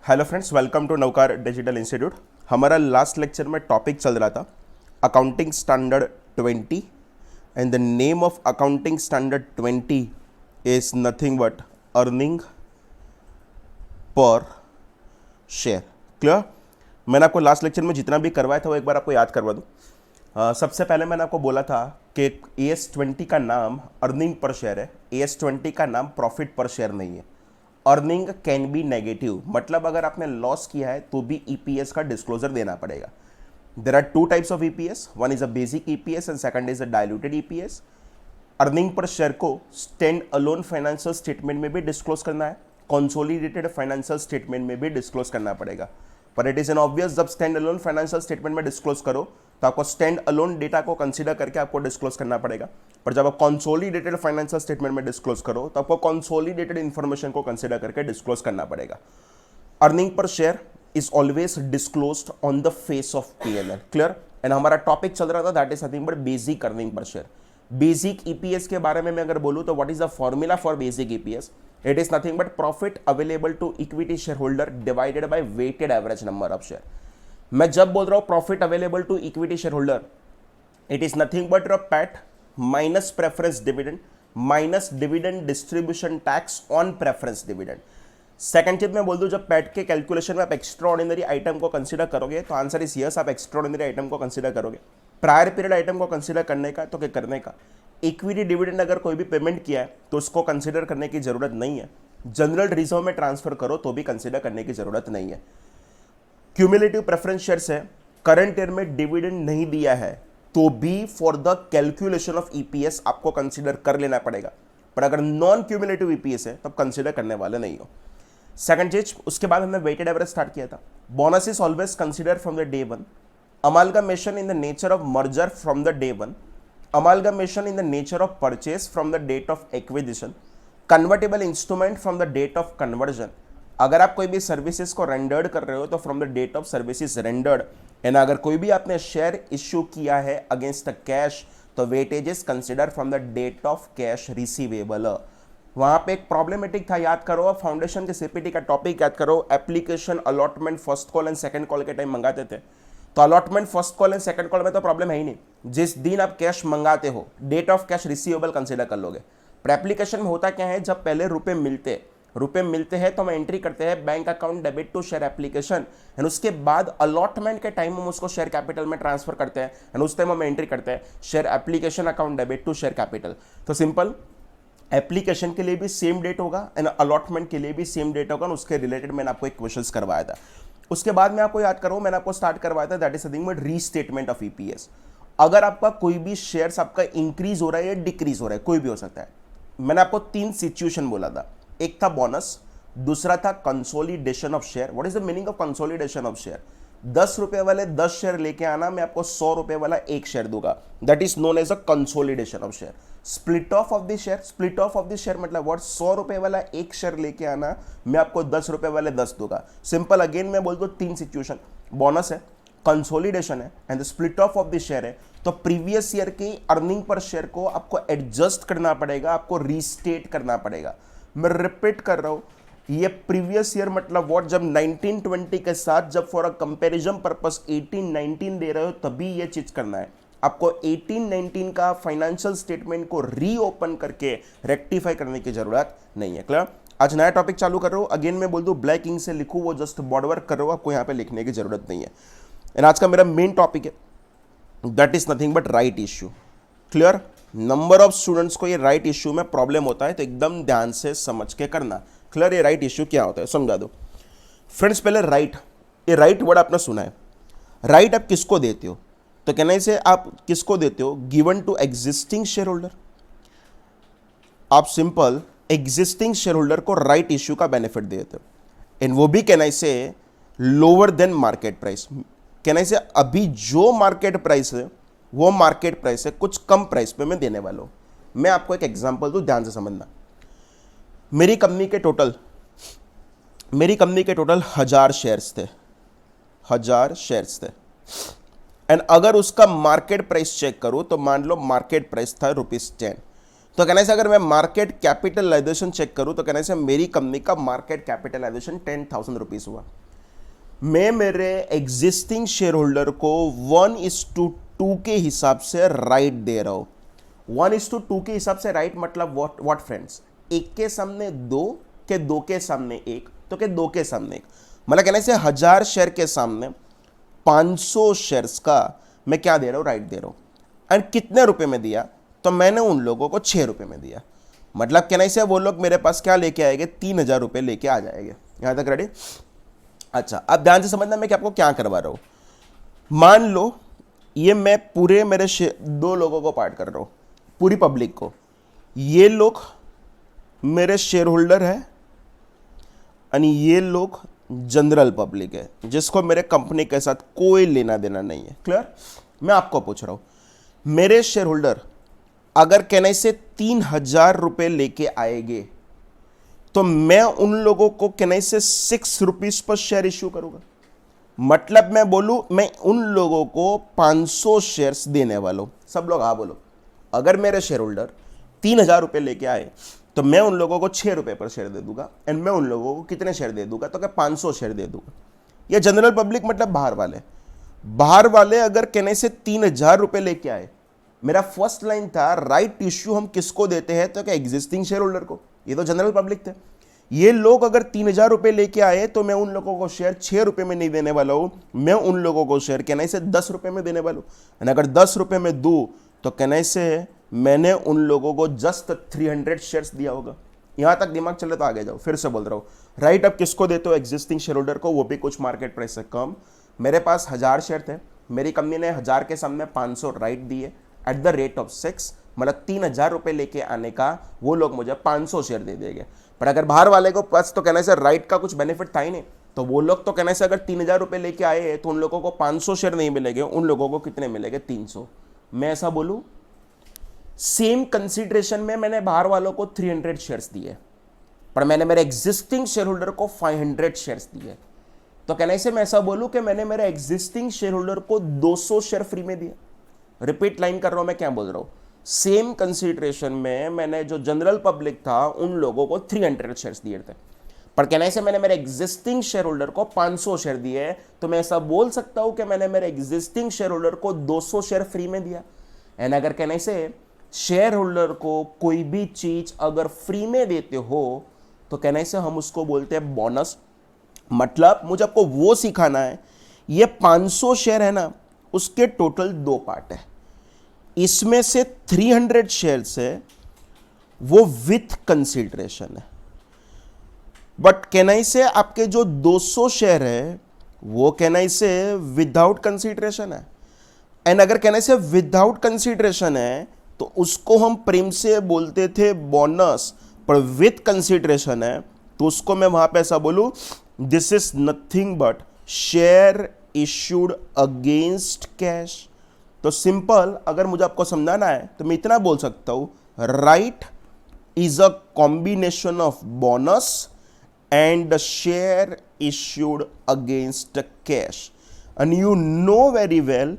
Hello friends, welcome to Navkar digital institute. हमारा last lecture में topic चल रहा था accounting standard 20 and the name of accounting standard 20 is nothing but earning per share. Clear? मैंने आपको last lecture में जितना भी करवाया था वो एक बार आपको याद करवा दूँ। सबसे पहले मैंने आपको बोला था कि AS20 का नाम अर्निंग पर शेयर है, AS20 का नाम प्रॉफिट पर शेयर नहीं है। अर्निंग कैन बी नेगेटिव, मतलब अगर आपने लॉस किया है तो भी ईपीएस का डिस्क्लोजर देना पड़ेगा। There are two types of EPS, one is a basic EPS and second is a diluted EPS. Earning per share को स्टैंड अलोन फाइनेंशियल स्टेटमेंट में भी डिस्क्लोज करना है, कंसोलिडेटेड फाइनेंशियल स्टेटमेंट में भी डिस्क्लोज करना पड़ेगा। पर इट इज एन ऑब्वियस, जब स्टैंड अलोन फाइनेंशियल स्टेटमेंट में डिस्क्लोज करो तो आपको स्टैंड अलोन डेटा को कंसीडर करके आपको डिस्क्लोज करना पड़ेगा। पर जब आप कंसोलिडेटेड फाइनेंशियल स्टेटमेंट में डिस्क्लोज करो तो आपको कंसोलिडेटेड इंफॉर्मेशन को कंसीडर करके डिस्क्लोज करना पड़ेगा। Earning per share is always disclosed on the face of PNL. Clear? And हमारा टॉपिक चल रहा था that is nothing but basic earning per share. Basic EPS के बारे में मैं अगर बोलूं तो what is the formula for basic EPS? It is nothing but profit available to equity share holder divided by weighted average number of share. मैं जब बोल रहा हूं profit available to equity share holder, it is nothing but PAT minus preference dividend minus dividend distribution tax on preference dividend. Second चीज मैं बोल दूं, जब पैट के कैलकुलेशन में आप एक्स्ट्रा ऑर्डिनरी आइटम को कंसीडर करोगे तो आंसर इज यस, आप एक्स्ट्रा ऑर्डिनरी आइटम को कंसीडर करोगे। प्रायर पीरियड आइटम को कंसीडर करने का तो क्या करने का, इक्विटी डिविडेंड अगर कोई भी पेमेंट किया है तो उसको कंसीडर करने की जरूरत नहीं है। जनरल रिजर्व में ट्रांसफर करो तो भी कंसीडर करने की जरूरत नहीं है। क्यूमुलेटिव प्रेफरेंस शेयर्स है, करंट ईयर में डिविडेंड नहीं दिया है तो भी for the calculation of EPS आपको कंसीडर कर लेना पड़ेगा। पर अगर नॉन क्यूमुलेटिव ईपीएस है तब कंसीडर करने वाले नहीं हो। सेकंड चीज, उसके बाद हमने वेटेड एवरेज स्टार्ट किया था। Bonus is always consider from the day one, amalgamation in the nature of merger from the day one, amalgamation in the nature of purchase from the date of acquisition, convertible instrument from the date of conversion. अगर आप कोई भी services को rendered कर रहे हो तो from the date of services rendered, and अगर कोई भी आपने शेयर इश्यू किया है अगेंस्ट द कैश तो weightage is consider from the date of cash receivable. वहां पे एक प्रॉब्लमेटिक था, याद करो, फाउंडेशन के सीपीटी का टॉपिक याद करो, application allotment first call and second call के टाइम मंगाते थे। तो allotment first call and second call में तो प्रॉब्लम है ही नहीं, जिस दिन आप कैश मंगाते हो date of cash receivable consider कर लोगे। पर एप्लीकेशन में होता क्या है, जब पहले रुपए मिलते हैं तो हम एंट्री करते हैं bank account debit to share application, and उसके बाद अलॉटमेंट के टाइम हम उसको शेयर कैपिटल में ट्रांसफर करते हैं, एंड उस टाइम हम एंट्री करते हैं share application account debit to share capital. तो सिंपल, एप्लीकेशन के लिए भी सेम डेट होगा एंड अलॉटमेंट के लिए भी सेम डेट होगा, उसके रिलेटेड मैंने आपको एक क्वेश्चन करवाया था। उसके बाद मैं आपको याद करूं, मैंने आपको स्टार्ट करवाया था that is something but restatement of EPS. अगर आपका कोई भी शेयर्स आपका इंक्रीज हो रहा है या डिक्रीज हो रहा है, कोई भी हो सकता है। मैंने आपको तीन सिचुएशन बोला था, एक था बोनस, दूसरा था consolidation of share. What is the meaning of consolidation of share? 10 रुपए वाले 10 शेयर लेके आना, मैं आपको 100 रुपए वाला एक शेयर दूंगा, that is known as a consolidation of share. Split of of the share, split of of the share मतलब व्हाट, 100 रुपए वाला एक शेयर लेके आना, मैं आपको 10 रुपए वाले 10 दूंगा। सिंपल, अगेन मैं बोल दूं तीन सिचुएशन, बोनस है, कंसोलिडेशन है and split of of the share है। तो प्रीवियस ईयर की अर्निंग पर शेयर को आपको एडजस्ट करना पड़ेगा, आपको रीस्टेट करना पड़ेगा। मैं रिपीट कर रहा हूं, ये प्रीवियस ईयर मतलब व्हाट, जब 1920 के साथ जब फॉर अ कंपैरिजन पर्पस 1819 दे रहे हो तभी ये चीज करना है। आपको 1819 का फाइनेंशियल स्टेटमेंट को रीओपन करके रेक्टिफाई करने की जरूरत नहीं है। क्लियर? आज नया टॉपिक चालू कर रहा हूं, अगेन मैं बोल दूं ब्लैक इंक से लिखूं, वो जस्ट बॉर्ड वर्क कर रहा हूं, आपको यहां पे लिखने की जरूरत नहीं है। एंड आज का मेरा मेन टॉपिक है that is nothing but right issue. Clear? Number of students को ये राइट इश्यू में प्रॉब्लम होता है, तो एकदम ध्यान से समझ के करना। क्लियर? ये राइट इश्यू क्या होता है समझा दो फ्रेंड्स। पहले राइट, ये राइट वर्ड आपने सुना है, राइट आप किसको देते हो? तो कहने से आप किसको देते हो, given to existing share holder. आप सिंपल एग्जिस्टिंग शेयर होल्डर को राइट इश्यू का बेनिफिट देते हो, एंड वो भी कहना से लोअर देन मार्केट प्राइस। कहना से अभी जो मार्केट प्राइस है वो मार्केट प्राइस है, कुछ कम प्राइस पे मैं देने वाला हूं। मैं आपको एक एग्जांपल दूं, ध्यान से समझना। मेरी कंपनी के टोटल 1000 शेयर्स थे, 1000 शेयर्स थे, एंड अगर उसका मार्केट प्राइस चेक करूं तो मान लो मार्केट प्राइस था ₹10, तो कहने से अगर मैं मार्केट कैपिटलाइजेशन चेक करूं तो कहने से मेरी कंपनी का मार्केट कैपिटलाइजेशन 10,000 रुपीज हुआ। मैं मेरे एग्जिस्टिंग शेयर होल्डर को 1:2 के हिसाब से राइट दे रहा हूं। 1:2 के हिसाब से राइट मतलब व्हाट फ्रेंड्स, एक के सामने दो, के दो के सामने एक, तो के दो के सामने एक, मतलब कहने से 1000 शेयर के सामने 500 शेयर्स का मैं क्या दे रहा हूं, राइट दे रहा हूं। एंड कितने रुपए में दिया, तो मैंने उन लोगों को 6 रुपए में दिया। मतलब कहने से वो लोग मेरे पास क्या लेके आएंगे, 3,000 रुपए लेके आ जाएंगे। यहां तक रेडी? अच्छा, अब ध्यान से समझना मैं आपको क्या करवा रहा हूं। मान लो ये मैं पूरे मेरे दो लोगों को पार्ट कर रहा हूं, पूरी पब्लिक को। ये लोग मेरे शेयर होल्डर है और ये लोग जनरल पब्लिक है जिसको मेरे कंपनी के साथ कोई लेना देना नहीं है। क्लियर? मैं आपको पूछ रहा हूं, मेरे शेयर होल्डर अगर कहने से 3,000 रुपए लेके आएंगे तो मैं उन लोगों को कहने से 6 रुपीज पर शेयर इश्यू करूंगा। मतलब मैं बोलूं, मैं उन लोगों को 500 शेयर्स देने वाला हूं। सब लोग हाँ बोलो। अगर मेरे शेयर होल्डर 3,000 रुपए लेके आए तो मैं उन लोगों को 6 रुपए पर शेयर दे दूंगा। एंड मैं उन लोगों को कितने शेयर दे दूंगा, तो क्या 500 शेयर दे दूंगा। ये जनरल पब्लिक मतलब बाहर वाले अगर कहने से 3,000 रुपए लेके आए, मेरा फर्स्ट लाइन था राइट इश्यू हम किसको देते हैं, तो क्या एग्जिस्टिंग शेयर होल्डर को। ये तो जनरल पब्लिक थे। ये लोग अगर 3,000 रुपए लेके आए तो मैं उन लोगों को शेयर 6 रुपए में नहीं देने वाला हूं, मैं उन लोगों को शेयर कहने से 10 रुपए में देने वाला हूं। अगर 10 रुपए में दूं तो कहने से मैंने उन लोगों को जस्ट 300 शेयर्स दिया होगा। यहां तक दिमाग चले तो आगे जाओ। फिर से बोल रहा हूं, राइट अब किसको देते हो, एग्जिस्टिंग शेयर होल्डर को, वो भी कुछ मार्केट प्राइस से कम। मेरे पास 1000 शेयर थे, मेरी कंपनी ने 1000 के सामने 500 राइट दिए एट द रेट ऑफ 6, मतलब 3,000 रुपए लेके आने का वो लोग मुझे 500 शेयर दे देंगे। पर अगर बाहर वाले को पास तो कहने से राइट का कुछ बेनिफिट था ही नहीं, तो वो लोग तो कहने से अगर 3,000 रुपए लेके आए तो उन लोगों को 500 शेयर नहीं मिलेंगे, उन लोगों को कितने मिलेंगे, 300। मैं ऐसा बोलूं, सेम कंसीडरेशन में मैंने बाहर वालों को 300 शेयर्स दिए, पर मैंने मेरे एग्जिस्टिंग शेयर होल्डर को 500 शेयर्स दिए। तो कहने से मैं ऐसा बोलूं कि मैंने मेरे एग्जिस्टिंग शेयर होल्डर को 200 शेयर फ्री में दिया। रिपीट लाइन कर रहा हूं, मैं क्या बोल रहा हूं, सेम कंसीडरेशन में मैंने जो जनरल पब्लिक था उन लोगों को 300 शेयर्स दिए थे, पर कहने से मैंने मेरे एग्जिस्टिंग शेयर होल्डर को 500 शेयर दिए। तो मैं ऐसा बोल सकता हूं कि मैंने मेरे एग्जिस्टिंग शेयर होल्डर को 200 शेयर फ्री में दिया। एंड अगर कहने से शेयर होल्डर को कोई भी चीज अगर फ्री में देते हो तो कहने से हम उसको बोलते हैं बोनस। मतलब मुझे आपको वो सिखाना है, ये 500 शेयर है ना, उसके टोटल 2 पार्ट है। इसमें से 300 शेयर्स है वो विथ कंसीडरेशन है, बट कैनाई से आपके जो 200 शेयर है वो कैनाई से विदाउट कंसीडरेशन है। एंड अगर कहने से विदाउट कंसीडरेशन है तो उसको हम प्रेम से बोलते थे बोनस, पर विथ कंसीडरेशन है तो उसको मैं वहां पे ऐसा बोलूं, this is nothing but share issued against cash. तो सिंपल अगर मुझे आपको समझाना है तो मैं इतना बोल सकता हूं, right is a combination of bonus and share issued against cash. And you know very well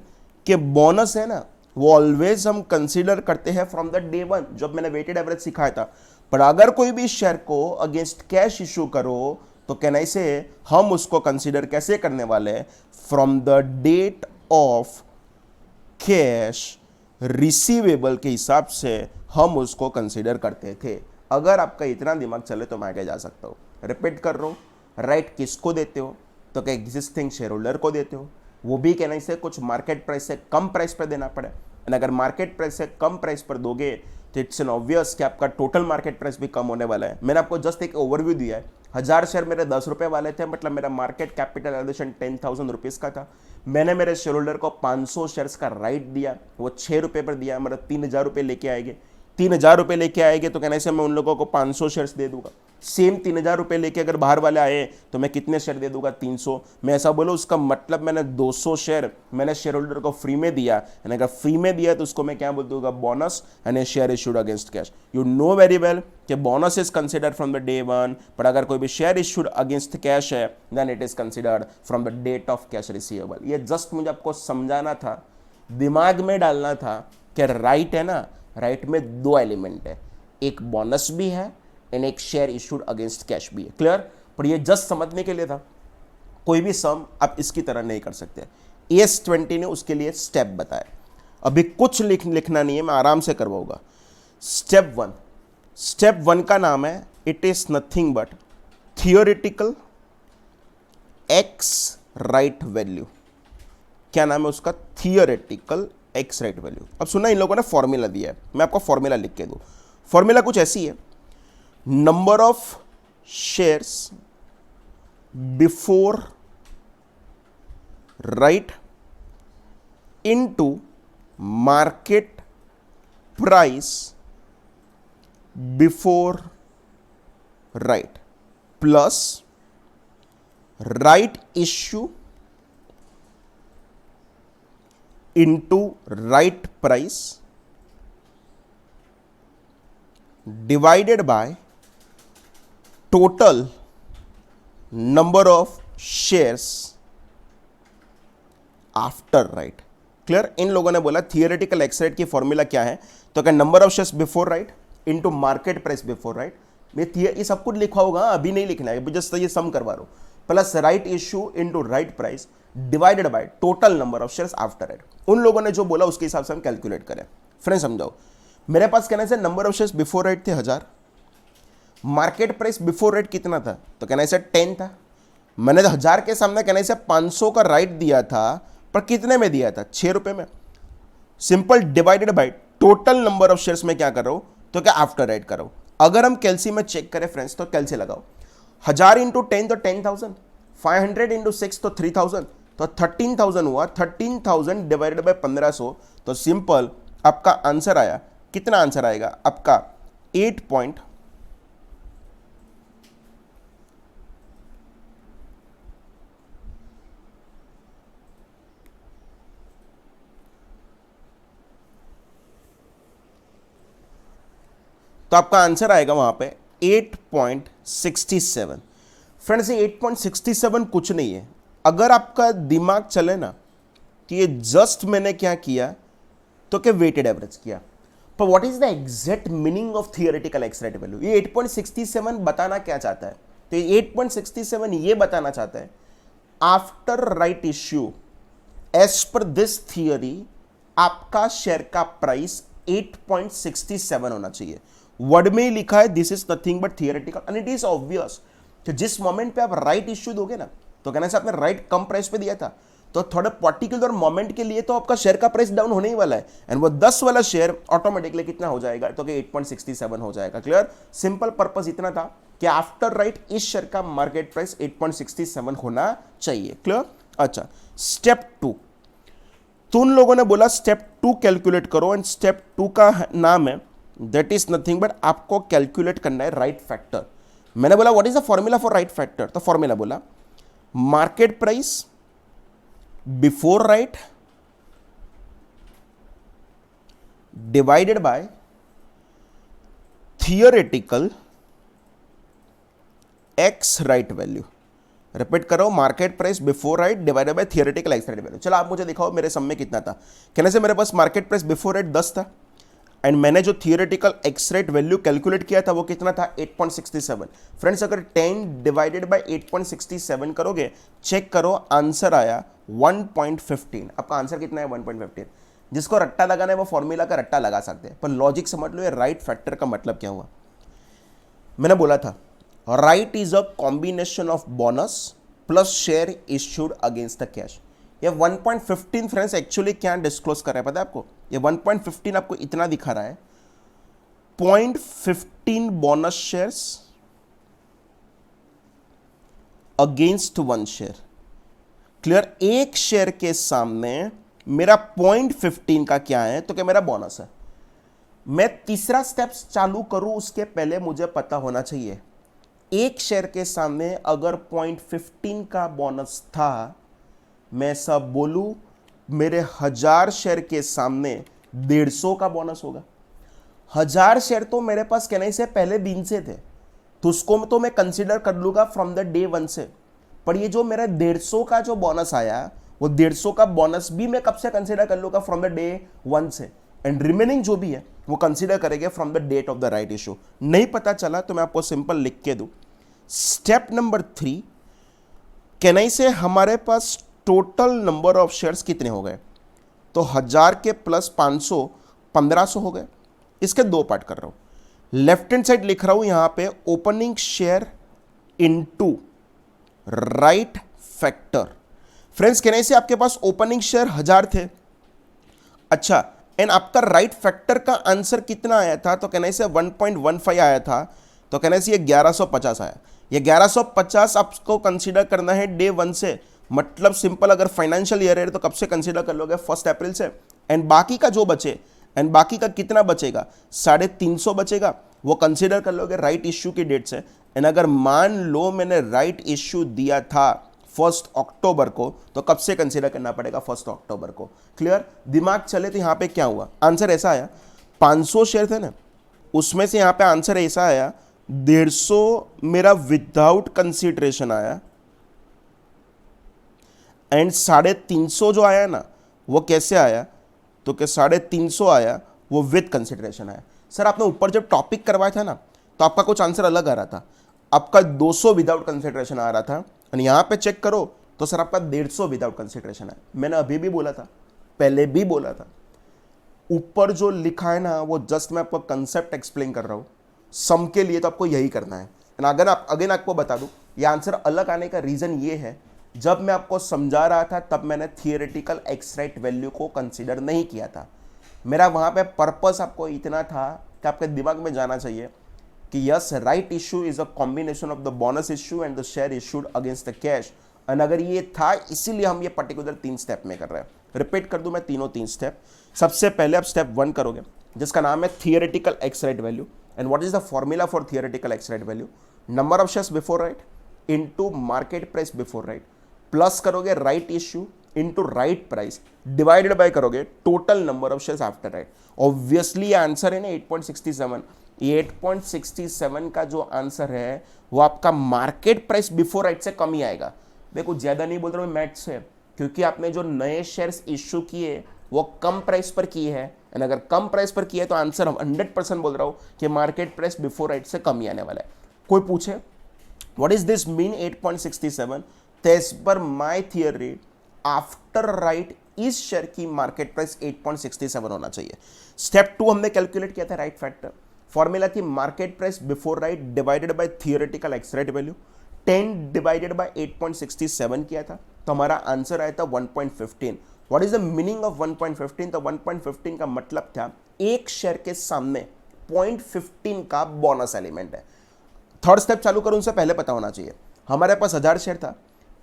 कि बोनस है ना, वो ऑलवेज हम कंसीडर करते हैं फ्रॉम द डे वन, जब मैंने वेटेड एवरेज सिखाया था। पर अगर कोई भी शेयर को अगेंस्ट कैश इशू करो तो कहने से हम उसको कंसीडर कैसे करने वाले हैं, from the date of cash receivable के हिसाब से हम उसको कंसीडर करते थे। अगर आपका इतना दिमाग चले तो मैं आगे जा सकता हूं। रिपीट कर रहा हूं, राइट किसको देते हो, तो क्या एग्जिस्टिंग शेयर होल्डर को देते हो, वो भी कहने से कुछ मार्केट प्राइस से कम प्राइस पर देना पड़े। एंड अगर मार्केट प्राइस से कम प्राइस पर दोगे तो इट्स एन ऑब्वियस कि आपका टोटल मार्केट प्राइस भी कम होने वाला है। मैंने आपको जस्ट एक ओवरव्यू दिया है। 1000 शेयर मेरे 10 रुपए वाले थे, मतलब मेरा मार्केट कैपिटलाइजेशन 10,000 रुपीज का था। मैंने मेरे शेयर होल्डर को 500 शेयर्स का राइट दिया, वो 6 रुपए पर दिया, मतलब 3,000 रुपए लेके आएंगे। 3,000 रुपए लेके आएंगे तो कहने से मैं उन लोगों को 500 शेयर्स दे दूंगा। सेम 3,000 रुपए लेके अगर बाहर वाले आए तो मैं कितने शेयर दे दूंगा, 300। मैं ऐसा बोलूं, उसका मतलब मैंने 200 शेयर मैंने शेयर होल्डर को फ्री में दिया। एंड अगर फ्री में दिया तो उसको मैं क्या बोल दूंगा, bonus and share issued against cash. You know very well कि bonus is considered from the day one, पर अगर कोई भी शेयर इशूड अगेंस्ट कैश है then it is considered from the date of cash receivable. ये just मुझे आपको समझाना था, दिमाग में डालना था कि राइट है ना, राइट में 2 एलिमेंट है, एक बोनस भी है एंड एक शेयर इशूड अगेंस्ट कैश भी है। क्लियर? पर ये जस्ट समझने के लिए था, कोई भी सम आप इसकी तरह नहीं कर सकते। ES20 ने उसके लिए स्टेप बताया। अभी कुछ लिखना नहीं है, मैं आराम से करवाऊंगा। स्टेप वन का नाम है it is nothing but theoretical x right value. क्या नाम है उसका? Theoretical ex right value. अब सुना, इन लोगों ने फॉर्मूला दिया है, मैं आपको फॉर्मूला लिख के दूं। फॉर्मूला कुछ ऐसी है, number of shares before right into market price before right plus right issue into right price divided by total number of shares after right। Clear? इन लोगों ने बोला थियोरेटिकल एक्स राइट की फॉर्मूला क्या है, तो क्या number of shares before right into market price before right. ये सब कुछ लिखा होगा, अभी नहीं लिखना है, जस्ट ये सम करवा रहा हूं, plus right issue into right price divided by total number of shares after right. उन लोगों ने जो बोला उसके हिसाब से हम कैलकुलेट करें। फ्रेंड्स समझाओ, मेरे पास कहने से number of shares before right थे 1000, मार्केट प्राइस बिफोर राइट कितना था, तो कहने से 10 था। मैंने 1000 के सामने कहने से 500 का राइट दिया था, पर कितने में दिया था? 6 रुपए में। Simple divided by total number of shares में क्या कर रहा हूं, तो क्या आफ्टर राइट कर रहा हूं। अगर हम कैलसी में चेक करें फ्रेंड्स, तो कैलसी लगाओ, 1000 इंटू 10 तो 10,000, 500 इंटू 6 तो 3000, तो 13,000 हुआ। 13,000 डिवाइडेड बाय 1500, तो सिंपल आपका आंसर आया, कितना आंसर आएगा आपका? 8 पॉइंट तो आपका आंसर आएगा वहां पे 8.67। फ्रेंड्स ये 8.67 कुछ नहीं है, अगर आपका दिमाग चले ना, कि ये जस्ट मैंने क्या किया, तो क्या वेटेड एवरेज किया। पर what is the exact meaning of theoretical ex right value? ये 8.67 बताना क्या चाहता है? तो ये 8.67 ये बताना चाहता है, after right issue as per this theory आपका शेयर का प्राइस 8.67 होना चाहिए। वर्ड में ही लिखा है this is nothing but theoretical, and it is obvious कि जिस मोमेंट पे आप राइट इश्यू दोगे ना, तो कहना से आपने राइट कम प्राइस पे दिया था, तो थोड़े पर्टिकुलर मोमेंट के लिए तो आपका शेयर का प्राइस डाउन होने ही वाला है, एंड वो 10 वाला शेयर ऑटोमेटिकली कितना हो जाएगा, तो कि 8.67 हो जाएगा। क्लियर? सिंपल पर्पस इतना था कि आफ्टर राइट इस शेयर का मार्केट प्राइस 8.67 होना चाहिए। क्लियर? अच्छा, स्टेप 2, तो उन लोगों ने बोला स्टेप 2 कैलकुलेट करो, एंड स्टेप 2 का नाम है दैट इज नथिंग बट आपको कैलकुलेट करना है राइट फैक्टर। मैंने बोला what is the formula for right factor, तो फॉर्मूला बोला market price before right divided by theoretical ex right value. Repeat करो, market price before right divided by theoretical ex right value. चलो आप मुझे दिखाओ मेरे सम में कितना था। कहने से मेरे पास मार्केट प्राइस बिफोर राइट 10 था, एंड मैंने जो theoretical x rate value calculate किया था वो कितना था? 8.67। फ्रेंड्स अगर 10 डिवाइडेड बाय 8.67 करोगे, चेक करो आंसर आया 1.15। आपका आंसर कितना है? 1.15। जिसको रट्टा लगाना है वो फॉर्मूला का रट्टा लगा सकते हैं, पर लॉजिक समझ लो, ये राइट फैक्टर का मतलब क्या हुआ। मैंने बोला था right is a combination of bonus plus share issued against the cash. ये 1.15 फ्रेंड्स एक्चुअली क्या डिस्क्लोज कर रहा है पता है आपको? ये 1.15 आपको इतना दिखा रहा है, 0.15 bonus shares against 1 share. Clear? एक शेयर के सामने मेरा 0.15 का क्या है, तो क्या मेरा बोनस है। मैं तीसरा स्टेप चालू करूं उसके पहले मुझे पता होना चाहिए एक शेयर के सामने अगर 0.15 का बोनस था, मैं सब बोलूं मेरे 1000 शेयर के सामने 150 का बोनस होगा। 1000 शेयर तो मेरे पास कहने से पहले दिन से थे, तो उसको तो मैं कंसीडर कर लूंगा फ्रॉम द डे 1 से। पर ये जो मेरा 150 का जो बोनस आया, वो 150 का बोनस भी मैं कब से कंसीडर कर लूंगा? फ्रॉम द डे 1 से। एंड रिमेनिंग जो भी है वो कंसीडर करेंगे from the date of the right issue. नहीं पता चला तो मैं आपको सिंपल लिख के दूं, स्टेप नंबर 3, कैन आई से हमारे पास टोटल नंबर ऑफ शेयर्स कितने हो गए, तो 1000 के प्लस 500 1500 हो गए। इसके दो पार्ट कर रहा हूं, लेफ्ट हैंड साइड लिख रहा हूं यहां पे opening share into right factor. Friends कहने से आपके पास ओपनिंग शेयर 1000 थे, अच्छा, एंड आपका राइट फैक्टर का आंसर कितना आया था, तो कहने से 1.15 आया था, तो कहने से ये 1150 आया। ये 1150 आपको कंसीडर करना है डे 1 से, मतलब सिंपल अगर फाइनेंशियल ईयर है तो कब से कंसीडर कर लोगे, 1 अप्रैल से। एंड बाकी का जो बचे, एंड बाकी का कितना बचेगा, 350 बचेगा, वो कंसीडर कर लोगे राइट इश्यू की डेट से। एंड अगर मान लो मैंने राइट इश्यू दिया था 1 अक्टूबर को, तो कब से कंसीडर करना पड़ेगा, 1 अक्टूबर को। क्लियर, दिमाग चले तो यहां पे क्या हुआ, आंसर ऐसा आया, 500 शेयर थे ना, उसमें से यहां पे आंसर ऐसा आया 150 मेरा विदाउट कंसीडरेशन आया, एंड 350 जो आया ना वो कैसे आया, तो क्या 350 आया वो विद कंसिडरेशन आया। सर आपने ऊपर जब टॉपिक करवाया था ना तो आपका कुछ आंसर अलग आ रहा था, आपका 200 विदाउट कंसिडरेशन आ रहा था, और यहां पे चेक करो तो सर आपका 150 विदाउट कंसिडरेशन है। मैंने अभी भी बोला था, पहले भी बोला था, ऊपर जो लिखा है ना वो जस्ट मैं आपको कंसेप्ट एक्सप्लेन कर रहा हूं, सम के लिए तो आपको यही करना है। एंड अगर आप अगेन आपको बता दूं, ये आंसर अलग आने का रीजन ये है, जब मैं आपको समझा रहा था तब मैंने थियोरेटिकल एक्स राइट वैल्यू को कंसीडर नहीं किया था। मेरा वहां पे पर्पस आपको इतना था कि आपके दिमाग में जाना चाहिए कि yes, right issue is a combination of the bonus issue and the share issued against the cash. And अगर ये था, इसीलिए हम ये पर्टिकुलर 3 स्टेप में कर रहे हैं। रिपीट कर दूं मैं तीनों 3 स्टेप। सबसे पहले आप स्टेप 1 करोगे जिसका नाम है theoretical ex right value. And what is the formula for theoretical ex right value, number of shares before right into market price before right, plus करोगे right issue into right price, divided by करोगे total number of shares after right. Obviously answer है ना 8.67, 8.67 का जो answer है वो आपका market price before right से कम ही आएगा। देखो ज्यादा नहीं बोल रहा हूँ, मैथ्स से, क्योंकि आपने जो नए शेयर्स इश्यू किए वो कम प्राइस पर किए हैं, एंड अगर कम प्राइस पर किए तो आंसर 100% बोल रहा हूं कि मार्केट प्राइस बिफोर राइट से कम ही आने वाला है। कोई पूछे what is this mean 8.67, as per my theory after right इस शेयर की मार्केट प्राइस 8.67 होना चाहिए। स्टेप 2 हमने कैलकुलेट किया था राइट फैक्टर, फॉर्मूला थी market price before right divided by theoretical ex right value, 10 divided by 8.67 किया था, तो हमारा आंसर आया था 1.15। What is the meaning of 1.15, तो 1.15 का मतलब था एक शेयर के सामने 0.15 का बोनस एलिमेंट है। थर्ड स्टेप चालू करूं उससे पहले पता होना चाहिए, हमारे पास 1000 शेयर था,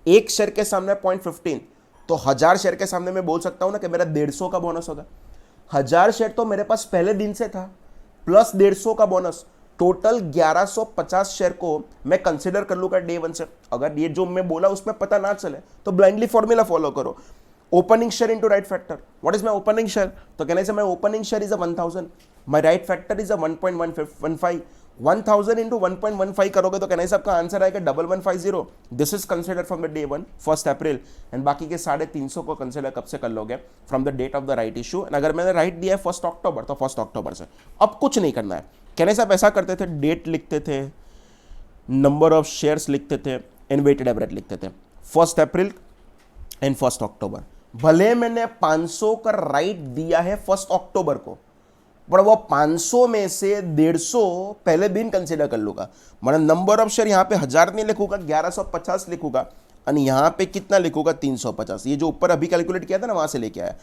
एक शेयर के सामने 0.15, तो 1000 शेयर के सामने मैं बोल सकता हूं ना कि मेरा 150 का बोनस होगा। 1000 शेयर तो मेरे पास पहले दिन से था, प्लस 150 का बोनस, टोटल 1150 शेयर को मैं कंसिडर कर लूंगा डे 1 से। अगर ये जो मैं बोला उसमें पता ना चले तो ब्लाइंडली फॉर्मूला फॉलो करो, opening share into right factor. What is my opening share, तो कहने से my opening share is a 1000, my right factor is a 1.15, 1000 into 1.15 करोगे तो कहने से आपका आंसर आएगा 1150। This is consider from the day 1 1 April, and बाकी के 350 को कंसिडर कब से कर लोगे, from the date of the right issue. And अगर मैंने राइट दिया है 1 अक्टूबर तो 1 अक्टूबर से। अब कुछ नहीं करना है, कहने से आप ऐसा करते थे, डेट लिखते थे, नंबर ऑफ शेयर्स लिखते थे, एंड वेटेड एवरेज लिखते थे, 1 अप्रैल एंड 1 अक्टूबर। भले मैंने 500 का राइट दिया है 1 अक्टूबर को, पर वो 500 में से 150 पहले दिन कंसीडर कर लूंगा, मतलब नंबर ऑफ शेयर यहां पे 1000 नहीं लिखूंगा, 1150 लिखूंगा, और यहां पे कितना लिखूंगा 350। ये जो ऊपर अभी कैलकुलेट किया था ना वहां से लेके आया।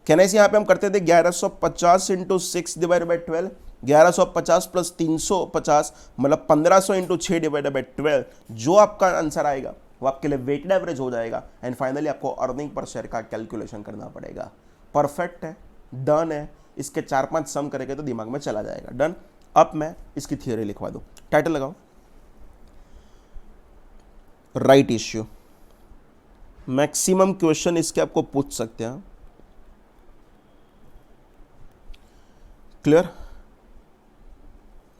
कहने से यहां पे हम करते थे 1150 इंटू 6 डिवाइड बाई 12, 1150 प्लस 350 मतलब 1500 इंटू 6 डिवाइड बाई 12। जो आपका आंसर आएगा वो आपके लिए वेटेड एवरेज हो जाएगा, एंड फाइनली आपको अर्निंग पर शेयर का कैलकुलेशन करना पड़ेगा। परफेक्ट है, डन है, इसके 4-5 सम करेंगे तो दिमाग में चला जाएगा। डन। अब मैं इसकी थियरी लिखवा दूं, टाइटल लगाओ राइट इश्यू। मैक्सिमम क्वेश्चन इसके आपको पूछ सकते हैं, क्लियर।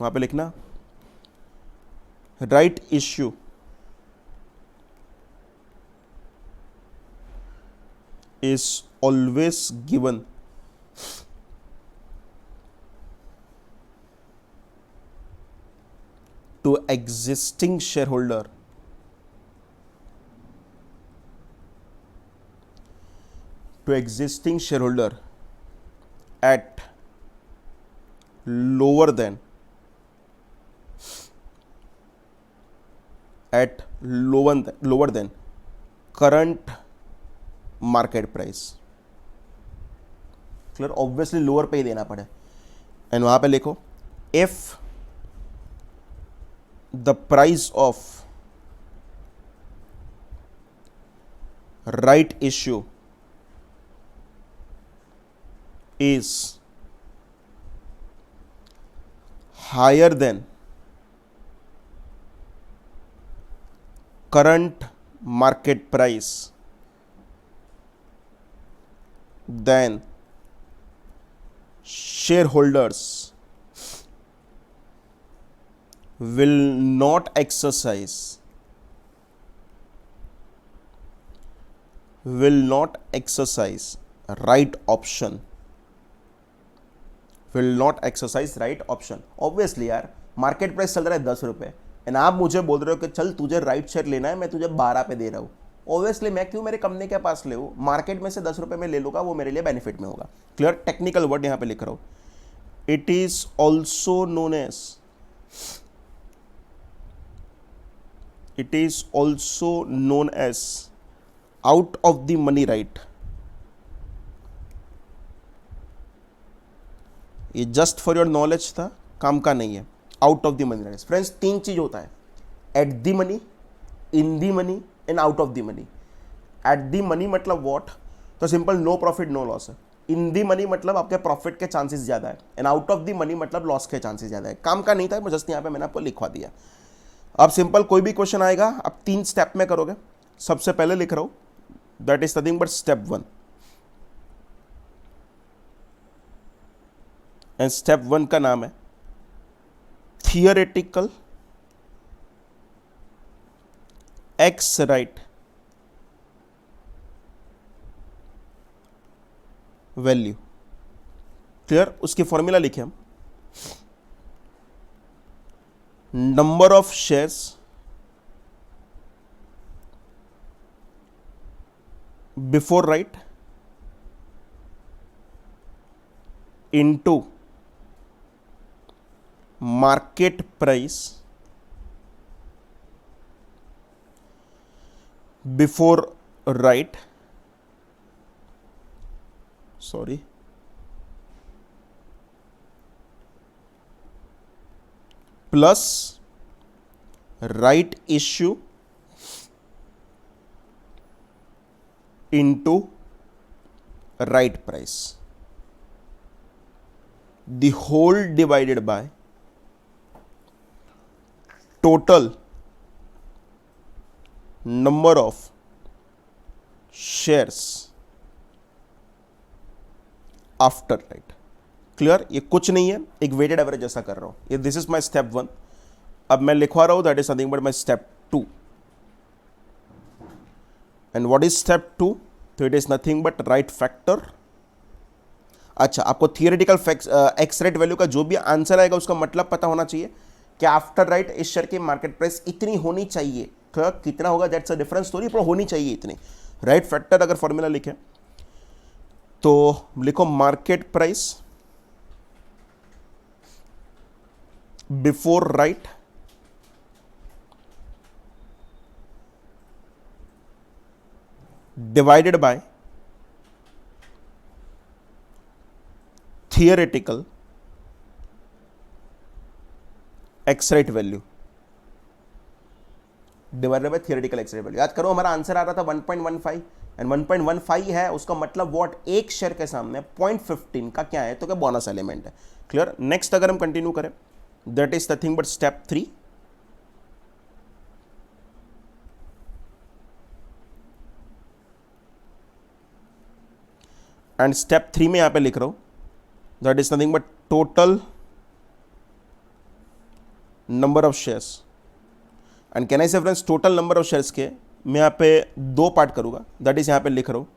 वहां पे लिखना right issue is always given to existing shareholder at lower than current market price. Clear, obviously lower पे ही देना पड़े. एंड वहां पे लिखो if the price of right issue is higher than current market price, then shareholders will not exercise right option. Will not exercise right option. Obviously यार market price चल रहा है 10 रुपये एंड आप मुझे बोल रहे हो कि चल तुझे राइट शेयर लेना है, मैं तुझे 12 पे दे रहा हूँ. ऑब्वियसली मैं क्यों मेरे कंपनी के पास ले, मार्केट में से 10 रुपये में ले लूँगा, वो मेरे लिए बेनिफिट में होगा. क्लियर, टेक्निकल वर्ड यहाँ पे लिख रहा हूँ. It is also known as out of the money right. ये जस्ट फॉर योर नॉलेज था, काम का नहीं है. Out of the money rights friends, 3 चीज होता है: at the money, in the money and out of the money. At the money मतलब व्हाट, तो simple no profit no loss है. इन द मनी मतलब आपके प्रॉफिट के चांसेस ज्यादा है, and out of the money मतलब लॉस के चांसेस ज्यादा है. काम का नहीं था, जस्ट यहाँ पे मैंने आपको लिखवा दिया. अब सिंपल कोई भी क्वेश्चन आएगा आप 3 स्टेप में करोगे. सबसे पहले लिख रहा हूं, that is nothing but step 1. And step 1 का नाम है theoretical ex right value. Clear, उसकी फॉर्मूला लिखे हम. Number of shares before right into market price before right, plus right issue into right price, the whole divided by total number of shares after right. Clear, ये कुछ नहीं है, एक weighted average जैसा कर रहा हूं. ये दिस इज माई स्टेप 1. अब मैं लिखवा रहा हूं that is nothing but my step 2. And what is step 2? तो it is nothing but right factor. अच्छा, आपको थियोरेटिकल एक्स रेट वैल्यू का जो भी आंसर आएगा उसका मतलब पता होना चाहिए कि आफ्टर राइट इस शेयर की मार्केट प्राइस इतनी होनी चाहिए. कितना होगा दैट्स अ डिफरेंट स्टोरी, पर होनी चाहिए इतनी. राइट फैक्टर अगर फॉर्मूला लिखे तो लिखो market price before right divided by theoretical x rate value divided by theoretical x rate value. याद करो हमारा आंसर आ रहा था 1.15 एंड 1.15 है, उसका मतलब व्हाट, एक शेयर के सामने 0.15 का क्या है, तो क्या बोनस एलिमेंट है. क्लियर. नेक्स्ट अगर हम कंटिन्यू करें, that is nothing but step 3. And step 3 में यहां पे लिख रहा हूं that is nothing but total number of shares. and can I say friends total number of shares के मैं यहाँ पे 2 पार्ट करूँगा. that is यहाँ पे लिख रहा हूँ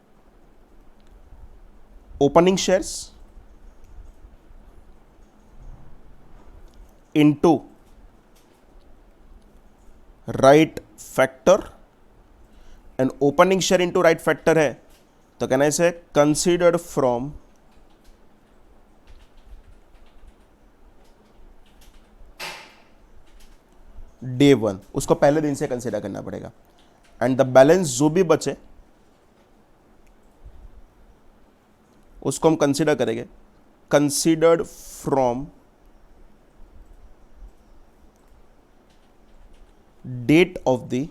opening shares into right factor and opening share into right factor है तो कहना इसे कंसीडर्ड फ्रॉम डे वन, उसको पहले दिन से कंसीडर करना पड़ेगा। एंड द बैलेंस जो भी बचे उसको हम कंसीडर करेंगे considered from date of the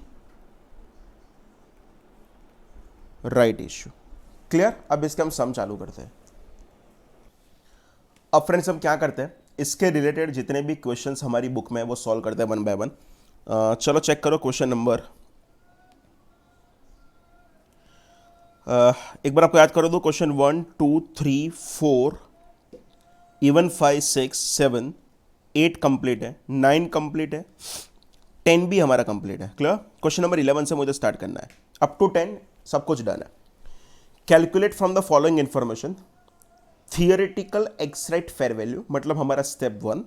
right issue. Clear? अब इसके हम सम चालू करते हैं। अब फ्रेंड्स हम क्या करते हैं, इसके रिलेटेड जितने भी क्वेश्चंस हमारी बुक में है वो सॉल्व करते हैं वन बाय वन। चलो चेक करो क्वेश्चन नंबर, एक बार आपको याद करो दो, क्वेश्चन 1 2 3 4 इवन 5 6 7 8 कंप्लीट है, 9 कंप्लीट है, 10 भी हमारा कंप्लीट है। क्लियर? क्वेश्चन नंबर 11 से मुझे स्टार्ट करना है, अप टू 10 सब कुछ डन है। Calculate from the following information theoretical ex right fair value, मतलब हमारा स्टेप 1,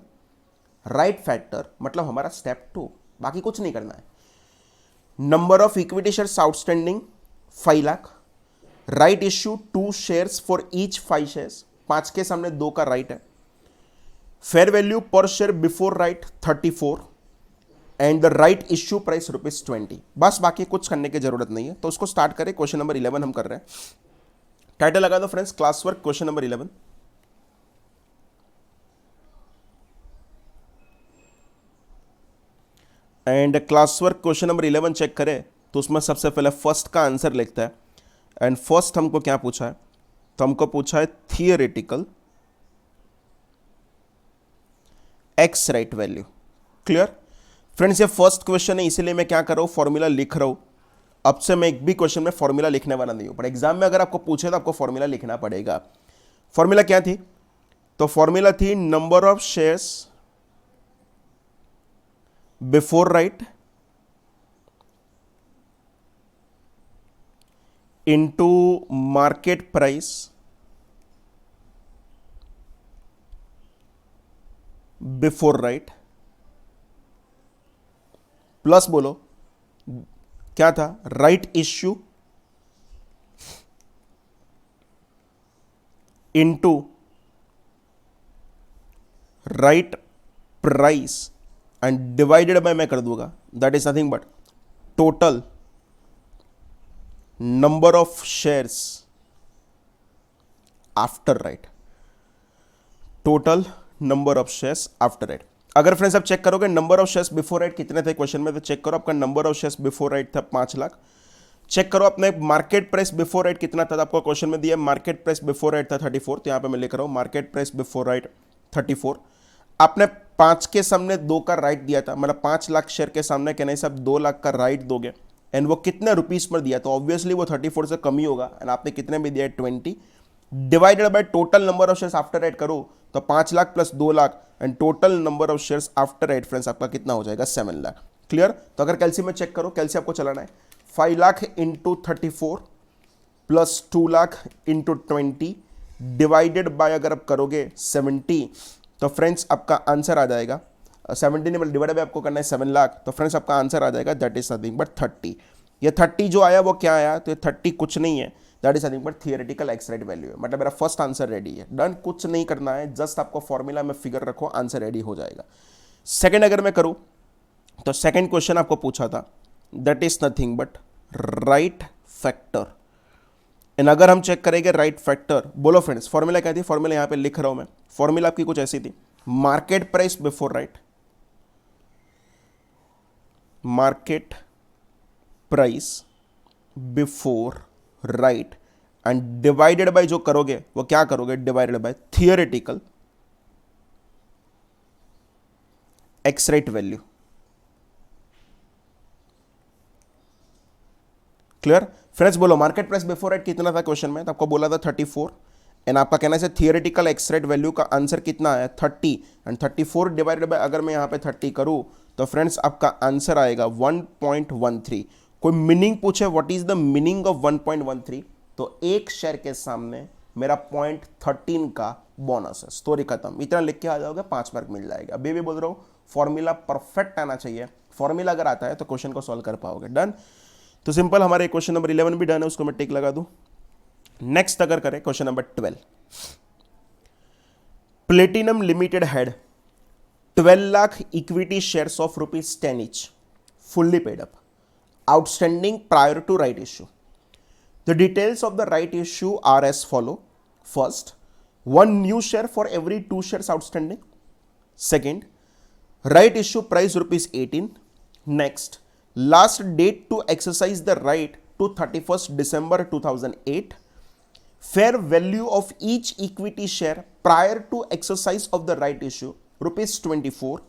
राइट फैक्टर मतलब हमारा स्टेप 2, बाकी कुछ नहीं करना है। Number of equity shares outstanding 5 lakh, right issue 2 shares for each 5 shares, 5 के सामने 2 का राइट है। फेयर वैल्यू पर share before right 34 and the right issue price ₹20। बस बाकी कुछ करने की जरूरत नहीं है। तो उसको स्टार्ट करें। क्वेश्चन नंबर 11 हम कर रहे हैं। टाइटल लगा दो friends, class work question number 11। And class work question number 11 check करें तो उसमें सबसे पहले फर्स्ट का आंसर लिखता है। एंड फर्स्ट हमको क्या पूछा है, तो हमको पूछा है theoretical ex right value. Clear friends? ये फर्स्ट क्वेश्चन है इसीलिए मैं क्या कर रहा हूं, फॉर्मूला लिख रहा हूं। अब से मैं एक भी क्वेश्चन में फॉर्मूला लिखने वाला नहीं हूं, पर एग्जाम में अगर आपको पूछे तो आपको फॉर्मूला लिखना पड़ेगा। फॉर्मूला क्या थी, तो फॉर्मूला थी number of shares before right into market price before right plus बोलो क्या था, right issue into right price and divided bye मैं कर दूंगा, that is nothing but total number of shares after right, total number of shares after right. अगर friends आप चेक करोगे number of shares before right कितने थे क्वेश्चन में, तो चेक करो आपका number of shares before right था 5 लाख। चेक करो अपने मार्केट प्राइस बिफोर राइट कितना था, आपको क्वेश्चन में दिया मार्केट प्राइस बिफोर राइट था 34, तो यहां पे मैं लिख रहा हूं मार्केट प्राइस बिफोर राइट 34। आपने 5 के सामने 2 का राइट दिया था, मतलब 5 लाख शेयर के सामने कहने से आप 2 लाख का राइट दोगे, एंड वो कितने रुपीस पर दिया, तो ऑब्वियसली वो 34 से कम ही होगा। एंड आपने कितने में दिया है 20, divided by total number of shares after right करो तो 5 lakh plus 2 lakh and total number of shares after right friends आपका कितना हो जाएगा 7 लाख। क्लियर? तो अगर कैलसी में चेक करो, कैलसी आपको चलाना है 5 lakh into 34 plus 2 lakh into 20 divided by अगर आप करोगे 70, तो फ्रेंड्स आपका आंसर आ जाएगा 70 नहीं, डिवाइड बाय आपको करना है 7 लाख, तो फ्रेंड्स आपका आंसर आ जाएगा दैट इज नथिंग बट 30। ये 30 जो आया वो क्या आया, तो ये 30 कुछ नहीं है, that is nothing but theoretical ex right value है। मतलब मेरा फर्स्ट आंसर रेडी है, डन, कुछ नहीं करना है, जस्ट आपको फॉर्मूला में फिगर रखो, आंसर रेडी हो जाएगा। सेकंड अगर मैं करूं तो सेकंड क्वेश्चन आपको पूछा था that is nothing but right factor. And अगर हम चेक करेंगे राइट फैक्टर, बोलो फ्रेंड्स फॉर्मूला क्या थी, फॉर्मूला यहां पे लिख रहा हूं मैं, फॉर्मूला आपकी कुछ ऐसी थी, market price before right, market price before right and divided bye जो करोगे वो क्या करोगे, divided by theoretical ex right value. Clear friends? बोलो मार्केट प्राइस बिफोर राइट कितना था क्वेश्चन में, तो आपको बोला था 34 एंड आपका कहना है थियोरेटिकल एक्स राइट वैल्यू का आंसर कितना है 30 एंड 34 डिवाइडेड बाय अगर मैं यहां पे 30 करूं तो फ्रेंड्स आपका आंसर आएगा 1.13। कोई मीनिंग पूछे what is the meaning of 1.13, तो एक शेयर के सामने मेरा 0.13 का बोनस है, स्टोरी खत्म। इतना लिख के आ जाओगे 5 मार्क मिल जाएगा। अभी भी बोल रहा हूं फॉर्मूला परफेक्ट आना चाहिए, फॉर्मूला अगर आता है तो क्वेश्चन को सॉल्व कर पाओगे। डन। तो सिंपल, हमारे क्वेश्चन नंबर 11 भी डन है, उसको मैं टिक लगा दूं। नेक्स्ट अगर करें question number 12, platinum limited had 12 lakh equity shares of rupees 10 each, fully paid up, outstanding prior to right issue. The details of the right issue are as follow. First, one new share for every 2 shares outstanding. Second, right issue price rupees 18. Next, last date to exercise the right to 31st December 2008. Fair value of each equity share prior to exercise of the right issue rupees 24.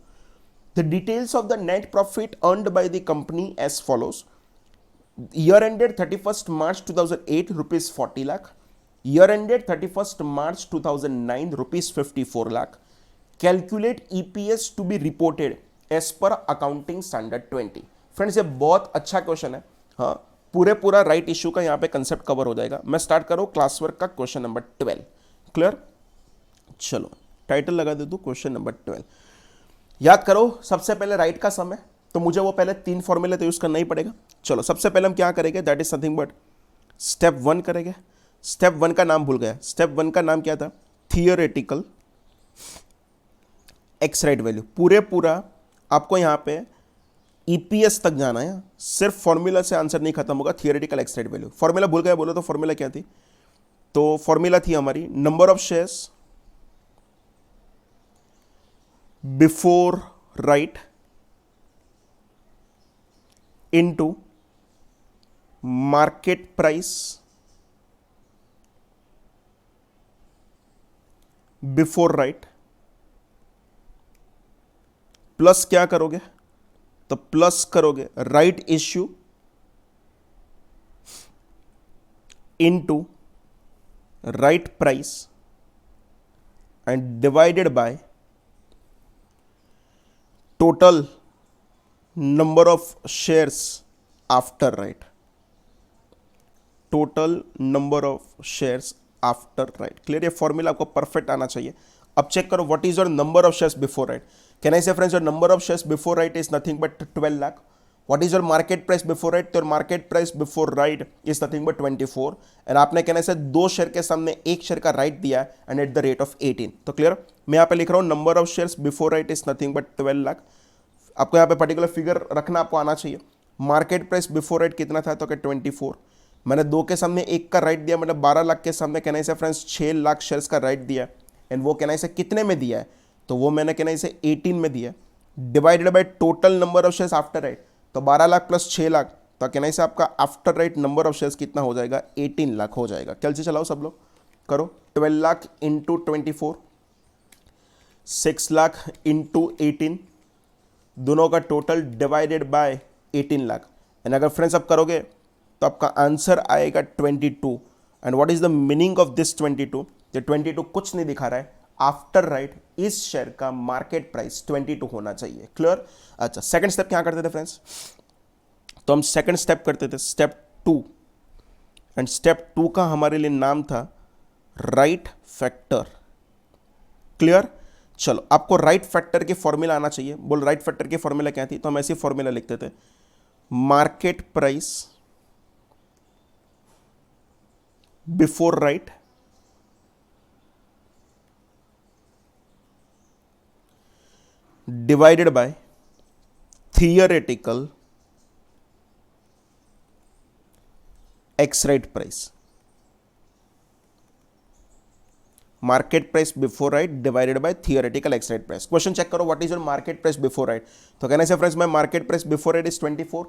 The details of the net profit earned by the company as follows. Year ended 31st March 2008 rupees 40 lakh. Year ended 31st March 2009 rupees 54 lakh. Calculate EPS to be reported as per accounting standard 20. Friends ये बहुत अच्छा question है। हाँ, पूरा right issue का यहाँ पे concept cover हो जाएगा। मैं स्टार्ट करूँ क्लास वर्क का क्वेश्चन नंबर 12। क्लियर? चलो टाइटल लगा दे दो क्वेश्चन नंबर 12। याद करो, सबसे पहले राइट का सम है तो मुझे वो पहले 3 फॉर्मूले तो यूज करना ही पड़ेगा। चलो सबसे पहले हम क्या करेंगे, that is nothing but step 1 करेंगे। स्टेप 1 का नाम भूल गया। स्टेप 1 का नाम क्या था? Theoretical ex right value. पूरा आपको यहाँ पे ईपीएस तक जाना है, सिर्फ फॉर्मूला से आंसर नहीं खत्म होगा। Theoretical ex right value, formula भूल गया बोलो तो फॉर्मूला क्या थी? तो फॉर्मूला थी हमारी number of shares before right into market price before right, plus क्या करोगे? तो प्लस करोगे right issue into right price and divided by total number of shares after right. Total number of shares after right. Clear? ये formula आपको perfect आना चाहिए। अब check करो, what is your number of shares before right? Can I say friends, your number of shares before right is nothing but 12 lakh. What is your market price before right? Your market price before right is nothing but 24. And आपने कहने से 2 share के सामने 1 share का right दिया and at the rate of 18। तो clear? मैं यहाँ पे लिख रहा हूँ number of shares before right is nothing but 12 lakh. आपको यहाँ पे पर्टिकुलर फिगर रखना आपको आना चाहिए। मार्केट प्राइस बिफोर राइट कितना था? तो क्या 24। मैंने 2 के सामने 1 का राइट दिया, मतलब 12 लाख के सामने कहना से फ्रेंड्स 6 लाख शेयर्स का राइट दिया। एंड वो कहना से कितने में दिया है? तो वो मैंने कहना से 18 में दिया, divided by total number of shares after right. तो 12 लाख प्लस 6 लाख, तो कहना से आपका after right number of shares कितना हो जाएगा? 18 लाख हो जाएगा। कैलसी चलाओ सब लोग, करो 12 लाख इंटू 24, 6 लाख इंटू 18, दोनों का total divided by 18 lakh. And अगर फ्रेंड्स आप करोगे तो आपका आंसर आएगा 22। And what is the meaning of this 22? ये 22 कुछ नहीं दिखा रहा है, आफ्टर राइट इस शेयर का मार्केट प्राइस 22 होना चाहिए। क्लियर? अच्छा, सेकंड स्टेप क्या करते थे फ्रेंड्स? तो हम सेकंड स्टेप करते थे स्टेप 2। एंड स्टेप 2 का हमारे लिए नाम था राइट फैक्टर। क्लियर? चलो आपको राइट फैक्टर की फॉर्मूला आना चाहिए। बोल राइट फैक्टर की फॉर्मूला क्या थी? तो हम ऐसी फॉर्मूला लिखते थे, market price before right divided by theoretical ex right price. Market price before right divided by theoretical ex right price. Question check करो, what is your market price before right? तो कहने से फ्रेंड्स मैं market price before right is 24,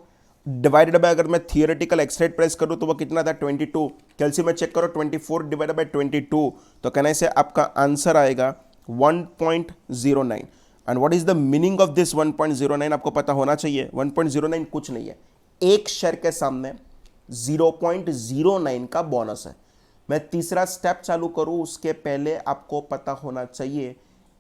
divided by अगर मैं theoretical ex right price करूं तो वो कितना था? 22। कैलसी में चेक करो, 24 डिवाइडेड बाय 22, तो कहने से आपका आंसर आएगा 1.09। And what is the meaning of this 1.09? आपको पता होना चाहिए। 1.09 कुछ नहीं है, एक शेयर के सामने 0.09 का बोनस है। मैं तीसरा स्टेप चालू करूं उसके पहले आपको पता होना चाहिए,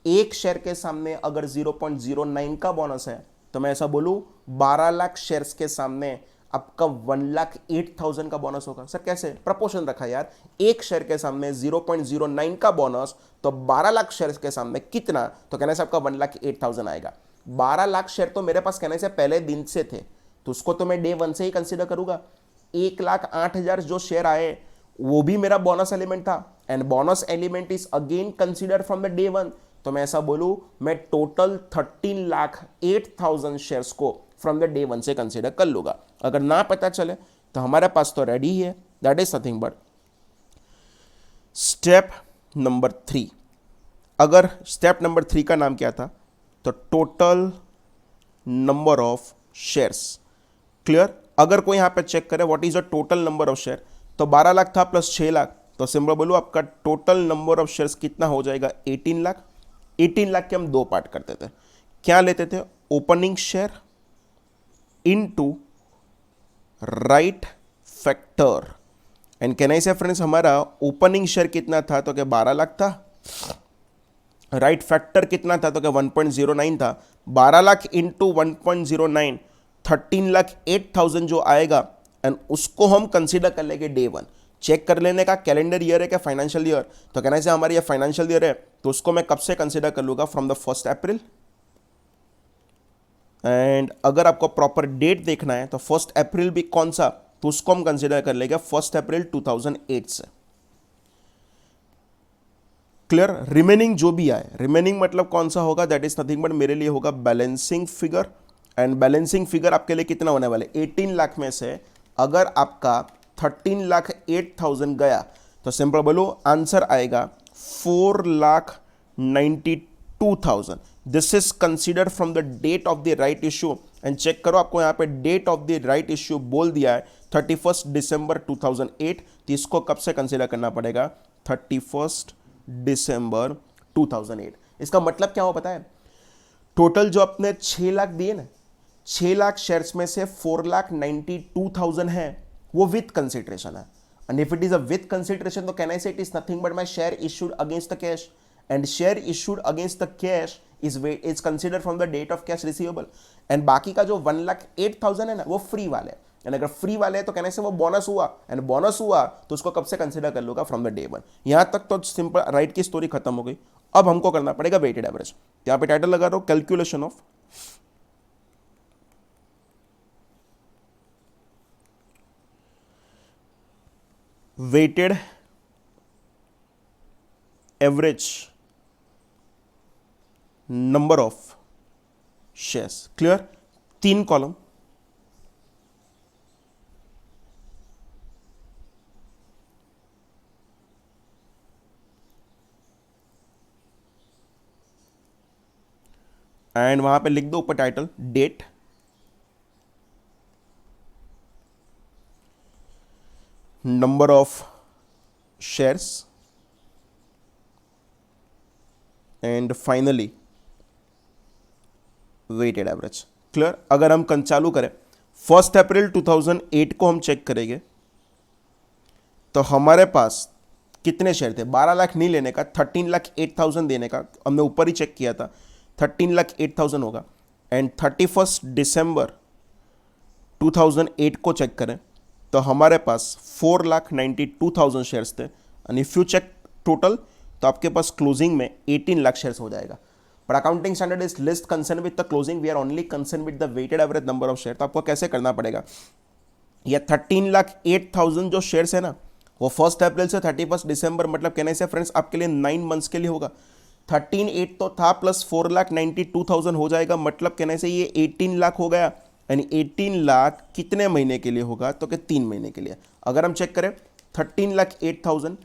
एक शेयर के सामने अगर 0.09 का बोनस है तो मैं ऐसा बोलूं 12 लाख शेयर्स के सामने आपका 1,08,000 का बोनस होगा। सर कैसे? प्रपोर्शन रखा यार, एक शेयर के सामने 0.09 का बोनस, तो 12 लाख शेयर्स के सामने कितना? तो कहने से आपका 1,08,000 आएगा। 12 लाख शेयर तो मेरे पास कहने से पहले दिन से थे, तो उसको तो मैं डे वन से ही कंसिडर करूंगा। 1,08,000 जो शेयर आए वो भी मेरा बोनस एलिमेंट था, and bonus element is again consider from the day one. तो मैं ऐसा बोलूं, मैं टोटल 13,08,000 शेयर्स को फ्रॉम द डे वन से कंसिडर कर लूंगा। अगर ना पता चले तो हमारे पास तो रेडी ही है, that is nothing but step number 3। अगर स्टेप नंबर 3 का नाम क्या था, तो total number of shares. Clear? अगर कोई यहां पे चेक करे what is the total number of share, तो 12 लाख था प्लस 6 लाख, तो सिंपल बोलो आपका टोटल नंबर ऑफ शेयर्स कितना हो जाएगा, 18 लाख। 18 लाख के हम दो पार्ट करते थे, क्या लेते थे, opening share into right factor. And can I say friends, हमारा ओपनिंग शेयर कितना था, तो क्या 12 लाख था। राइट फैक्टर कितना था, तो क्या 1.09 था। 12 लाख इंटू 1.09, 13,08,000 जो आएगा, एंड उसको हम कंसीडर कर लेंगे डे वन। चेक कर लेने का कैलेंडर ईयर है क्या फाइनेंशियल ईयर, तो कहना से हमारी ये फाइनेंशियल ईयर है, तो उसको मैं कब से कंसीडर कर लूंगा, फ्रॉम द 1 अप्रैल। एंड अगर आपको प्रॉपर डेट देखना है तो 1 अप्रैल भी कौन सा, तो उसको हम कंसीडर कर लेंगे 1 अप्रैल 2008 से। क्लियर? रिमेनिंग जो भी आए, रिमेनिंग मतलब कौन सा होगा, दैट इज नथिंग बट मेरे लिए होगा balancing figure. And balancing figure आपके लिए कितना होने वाले, 18 लाख में से अगर आपका 13,08,000 गया, तो सिंपल बोलो आंसर आएगा 4,92,000। This is considered from the date of the right issue. And check करो, आपको यहाँ पे date of the right issue बोल दिया है 31 दिसंबर 2008, तो इसको कब से कंसिडर करना पड़ेगा, 31 दिसंबर 2008। इसका मतलब क्या हो पता है, टोटल जो अपने 6 लाख दिए ना, 6 लाख शेयर्स में से 4,92,000 है वो विथ कंसिडरेशन है। And if it is a with consideration, तो can I say it is nothing but my share issued against the cash, and share issued against the cash is consider from the date of cash receivable. And बाकी का जो 1,08,000 है ना, वो free वाले, and अगर free वाले हैं तो कहने से वो बोनस हुआ, एंड बोनस हुआ तो उसको कब से कंसिडर कर लूंगा, फ्रॉम द डे वन। यहां तक तो सिंपल राइट की स्टोरी खत्म हो गई। अब हमको करना पड़ेगा वेटेड एवरेज। यहां पे टाइटल लगा रहा हूं, calculation of weighted average number of shares. Clear? 3 column, and वहां पे लिख दो ऊपर title date, number of shares, and finally weighted average. Clear? अगर हम चालू करें 1 अप्रैल 2008 को हम चेक करेंगे, तो हमारे पास कितने शेयर थे, 12 लाख नहीं लेने का, 13,08,000 देने का, हमने ऊपर ही चेक किया था 13,08,000 होगा। एंड 31 दिसंबर 2008 को चेक करें तो हमारे पास 4,92,000 शेयर्स थे। And if you check total, तो आपके पास क्लोजिंग में 18 लाख शेयर्स हो जाएगा। पर accounting standard is least concern with the closing, we are only concern with the weighted average number of share. तो आपको कैसे करना पड़ेगा, ये 13,08,000 जो शेयर्स है ना, वो 1 अप्रैल से 31 दिसंबर, मतलब कहने से फ्रेंड्स आपके लिए 9 मंथ्स के लिए होगा। 13,08 तो था प्लस 4,92,000 हो जाएगा, मतलब कहने से ये 18 लाख हो गया। यानी 18 लाख कितने महीने के लिए होगा, तो क्या 3 महीने के लिए। अगर हम चेक करें 13,08,000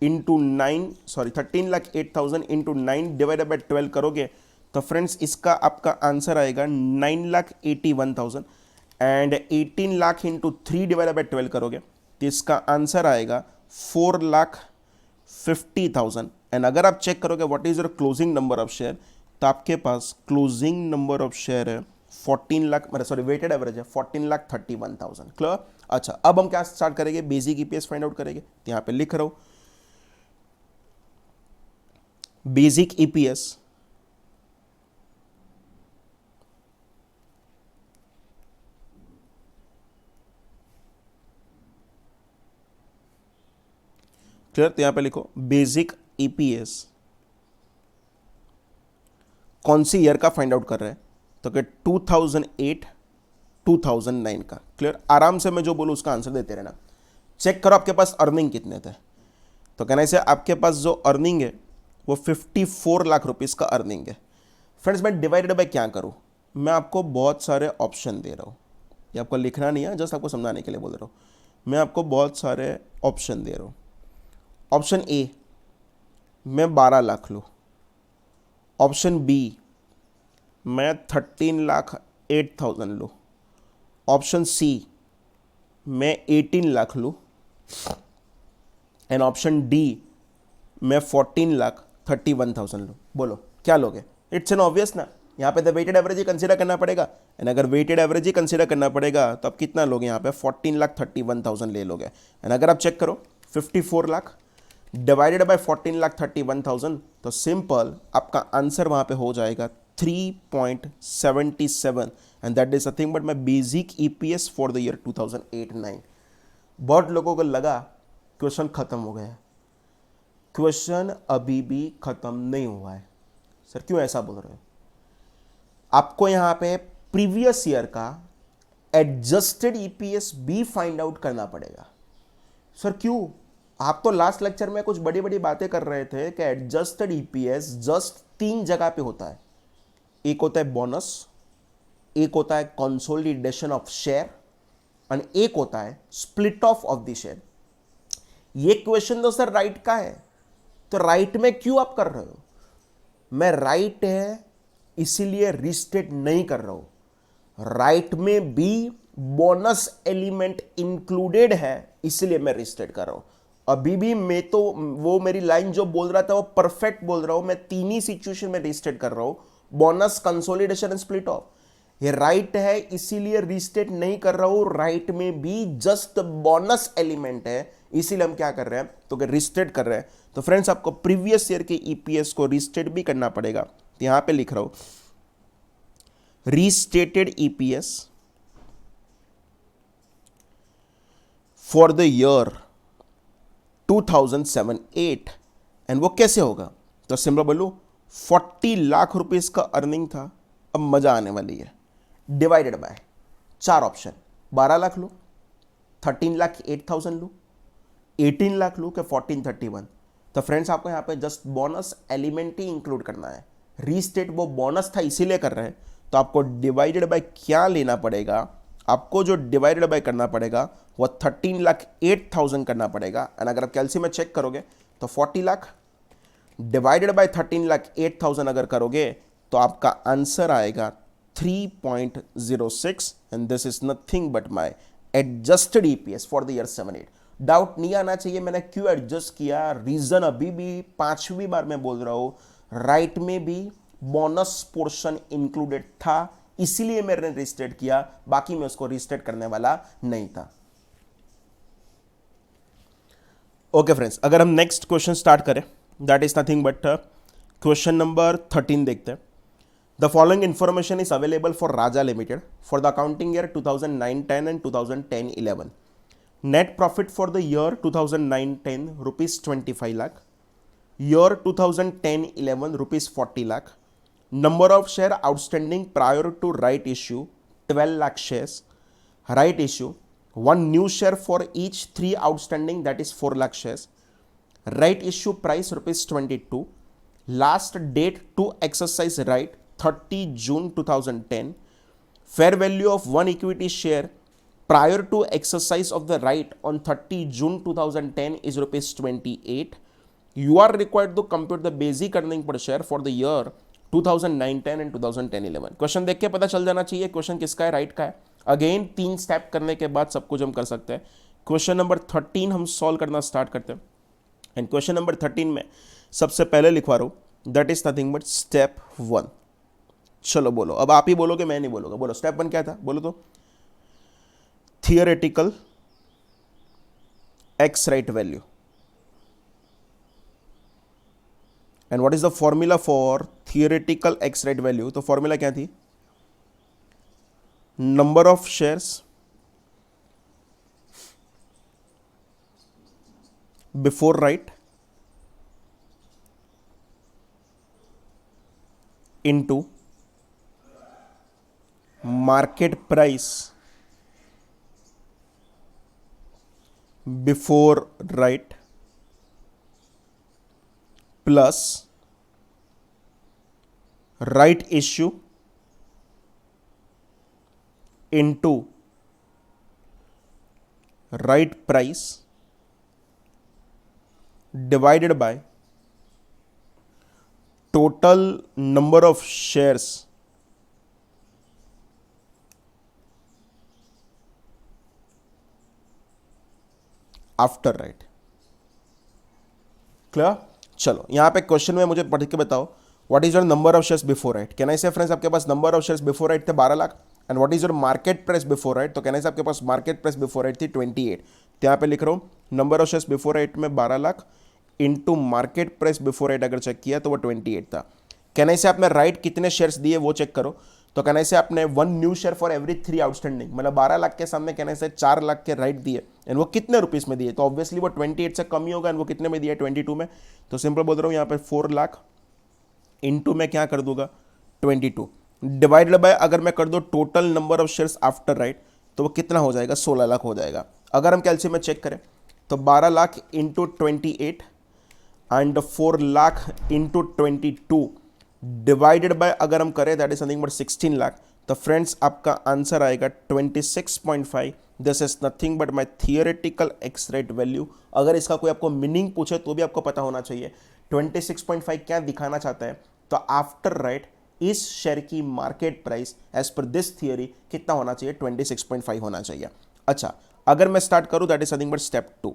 into 9, sorry 13,08,000 into 9 divided by 12 करोगे, तो फ्रेंड्स इसका आपका आंसर आएगा 9,81,000। And 18 lakh into 3 divided by 12 करोगे तो इसका आंसर आएगा 4,50,000। एंड अगर आप चेक करोगे what is your closing number of share, तो आपके पास क्लोजिंग नंबर ऑफ शेयर है 14 लाख, सॉरी वेटेड एवरेज है 14,31,000। क्लियर? अच्छा, अब हम क्या स्टार्ट करेंगे, बेसिक ईपीएस फाइंड आउट करेंगे। तो यहां पे लिख रहा हूं बेसिक ईपीएस क्लियर? तो यहां पे लिखो बेसिक ईपीएस कौन सी ईयर का फाइंड आउट कर रहे हैं, तो कि 2008 2009 का। क्लियर? आराम से मैं जो बोलूँ उसका आंसर देते रहना। चेक करो आपके पास अर्निंग कितने थे। तो कहने से आपके पास जो अर्निंग है वो 54 लाख रुपीस का अर्निंग है। फ्रेंड्स मैं डिवाइडेड बाय क्या करूँ, मैं आपको बहुत सारे ऑप्शन दे रहा हूँ, ये आपको लिखना नहीं है, जस्ट आपको समझाने के लिए बोल रहा हूँ। मैं आपको बहुत सारे ऑप्शन दे रहा हूँ। ऑप्शन ए मैं 12 लाख लूँ, ऑप्शन बी मैं 13,08,000 लूँ, ऑप्शन सी मैं 18 लाख लूँ, एंड ऑप्शन डी मैं 14,31,000 लूँ। बोलो क्या लोगे? इट्स एन ऑब्वियस ना, यहाँ पे तो वेटेड एवरेज ही कंसीडर करना पड़ेगा। एंड अगर वेटेड एवरेज ही कंसीडर करना पड़ेगा तो आप कितना लोगे? यहाँ पे 14,31,000 ले लोगे। एंड अगर आप चेक करो 54 लाख डिवाइडेड बाय 14,31,000 तो सिंपल आपका आंसर वहाँ पे हो जाएगा 3.77 and that is nothing but my basic EPS for the year 2008-9। बहुत लोगों को लगा क्वेश्चन खत्म हो गया है, क्वेश्चन अभी भी खत्म नहीं हुआ है। सर क्यों ऐसा बोल रहे हो? आपको यहां पे प्रीवियस ईयर का एडजस्टेड ईपीएस भी फाइंड आउट करना पड़ेगा। सर क्यों? आप तो लास्ट लेक्चर में कुछ बड़ी बड़ी बातें कर रहे थे कि एडजस्टेड ईपीएस जस्ट 3 जगह पे होता है। एक होता है बोनस, एक होता है कंसोलिडेशन ऑफ शेयर, और एक होता है स्प्लिट ऑफ द शेयर। ये क्वेश्चन तो सर राइट का है, तो राइट में क्यों आप कर रहे हो? मैं राइट है इसीलिए रिस्टेट नहीं कर रहा हूं, राइट में भी बोनस एलिमेंट इंक्लूडेड है इसलिए मैं रिस्टेट कर रहा हूं। अभी भी मैं तो वो मेरी लाइन जो बोल रहा था वो परफेक्ट बोल रहा हूं। मैं 3 ही सिचुएशन में रिस्टेट कर रहा हूं, bonus, consolidation and split of. ये राइट है इसीलिए रिस्टेट नहीं कर रहा हूं, राइट में भी जस्ट बोनस एलिमेंट है इसीलिए हम क्या कर रहे हैं तो रिस्टेट कर रहे हैं। तो फ्रेंड्स आपको प्रीवियस ईयर के ईपीएस को रिस्टेट भी करना पड़ेगा। तो यहां पे लिख रहा हूं restated EPS for the year 2007-8 and वो कैसे होगा? तो सिंपल बोलूं 40 लाख रुपीस का अर्निंग था, अब मजा आने वाली है। डिवाइडेड बाय 4 ऑप्शन, 12 लाख लो, 13,08,000 लो, 18 लाख लो, 1431। तो फ्रेंड्स आपको यहाँ पे जस्ट बोनस एलिमेंट ही इंक्लूड करना है। रीस्टेट वो बोनस था इसीलिए कर रहे हैं, तो आपको डिवाइडेड बाय क्या लेना पड़ेगा? आपको जो डिवाइडेड बाय करना पड़ेगा वो 13,08,000 करना पड़ेगा। एंड अगर आप कैलसी में चेक करोगे तो 40 लाख डिवाइडेड बाय 13,08,000 अगर करोगे तो आपका आंसर आएगा 3.06 and this is nothing but my adjusted EPS for the year 7-8। Doubt नहीं आना चाहिए मैंने क्यों एडजस्ट किया। रीजन अभी भी 5वीं बार मैं बोल रहा हूं, राइट में भी बोनस पोर्शन इंक्लूडेड था इसीलिए मैंने रिस्टेट किया, बाकी मैं उसको रिस्टेट करने वाला नहीं था। ओके फ्रेंड्स, अगर हम नेक्स्ट क्वेश्चन स्टार्ट करें that is nothing but question number 13 देखते हैं। The following information is available for Raja limited for the accounting year 2009-10 and 2010-11। Net profit for the year 2009-10 rupees 25 lakh, year 2010-11 rupees 40 lakh, number of share outstanding prior to right issue 12 lakh shares, right issue 1 new share for each 3 outstanding that is 4 lakh shares, right issue price rupees 22, last date to exercise right 30 June 2010, fair value of 1 equity share prior to exercise of the right on 30 June 2010 is rupees 28. You are required to compute the basic earning per share for the year 2009-10 and 2010-11। Question देख के पता चल जाना चाहिए question किसका है, right का है। अगेन 3 स्टेप करने के बाद सब कुछ हम कर सकते हैं। क्वेश्चन नंबर 13 हम सॉल्व करना स्टार्ट करते हैं एंड क्वेश्चन नंबर 13 में सबसे पहले लिखवा रहा हूं that is nothing but step 1। चलो बोलो, अब आप ही बोलोगे मैं नहीं बोलूंगा। बोलो स्टेप 1 क्या था? बोलो तो theoretical ex right value. And what is the formula for theoretical ex right value? तो फॉर्मूला क्या थी? Number of shares before right into market price before right plus right issue into right price divided by total number of shares after right. Clear? चलो यहां पे question में मुझे पढ़ के बताओ, what is your number of shares before right. Can I say friends आपके पास number of shares before right थे 12 lakh, and what is your market price before right, तो कैन आई से आपके पास मार्केट प्राइस बिफोर राइट थी 28। तो यहां पे लिख रहा हूं number of shares before right में 12 lakh into market price before right अगर चेक किया तो वो 28 था। कैन आई से आपने राइट कितने शेयर्स दिए वो चेक करो, तो कहने से आपने 1 new share for every 3 outstanding, मतलब 12 लाख के सामने कहने से 4 लाख के राइट दिए, एंड वो कितने रुपीस में दिए, तो ऑब्वियसली वो 28 से कम ही होगा, एंड वो कितने में दिया 22 में। तो सिंपल बोल रहा हूँ यहाँ पे 4 लाख इंटू में क्या कर दूंगा 22 डिवाइडेड बाय अगर मैं कर दो total number of shares after right, तो वो कितना हो जाएगा 16 लाख हो जाएगा। अगर हम कैलसियम में चेक करें तो 12 lakh into 28 and 4 lakh into 22 divided by अगर हम करें that is something but 16 lakh, तो फ्रेंड्स आपका आंसर आएगा 26.5। This is nothing but my theoretical x rate value. अगर इसका कोई आपको मीनिंग पूछे तो भी आपको पता होना चाहिए 26.5 क्या दिखाना चाहता है, तो आफ्टर राइट इस शेयर की market price as per this theory कितना होना चाहिए 26.5 होना चाहिए। अच्छा अगर मैं स्टार्ट करूं that is something but step 2।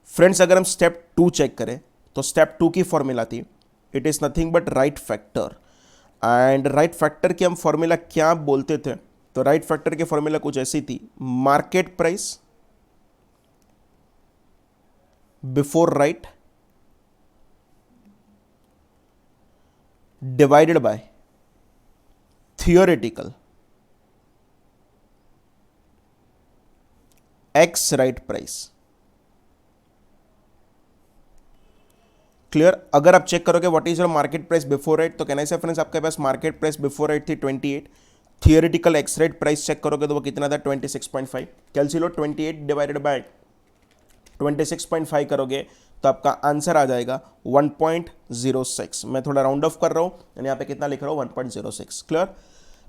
Friends अगर हम स्टेप 2 चेक करें तो स्टेप 2 की फॉर्मूला थी it is nothing but right factor, and right factor की हम फॉर्मूला क्या बोलते थे, तो राइट फैक्टर की फॉर्मूला कुछ ऐसी थी, market price before right divided by theoretical ex right price. Clear? अगर आप चेक करोगे what is your market price before right, तो कहना है फ्रेंड्स आपके पास मार्केट प्राइस बिफोर राइट थी 28, theoretical ex right price check करोगे तो वो कितना था 26.5। कैलकुलेट 28 डिवाइडेड बाय 26.5 करोगे तो आपका आंसर आ जाएगा 1.06। मैं थोड़ा राउंड ऑफ कर रहा हूं, यहाँ पे कितना लिख रहा हूं 1.06। क्लियर?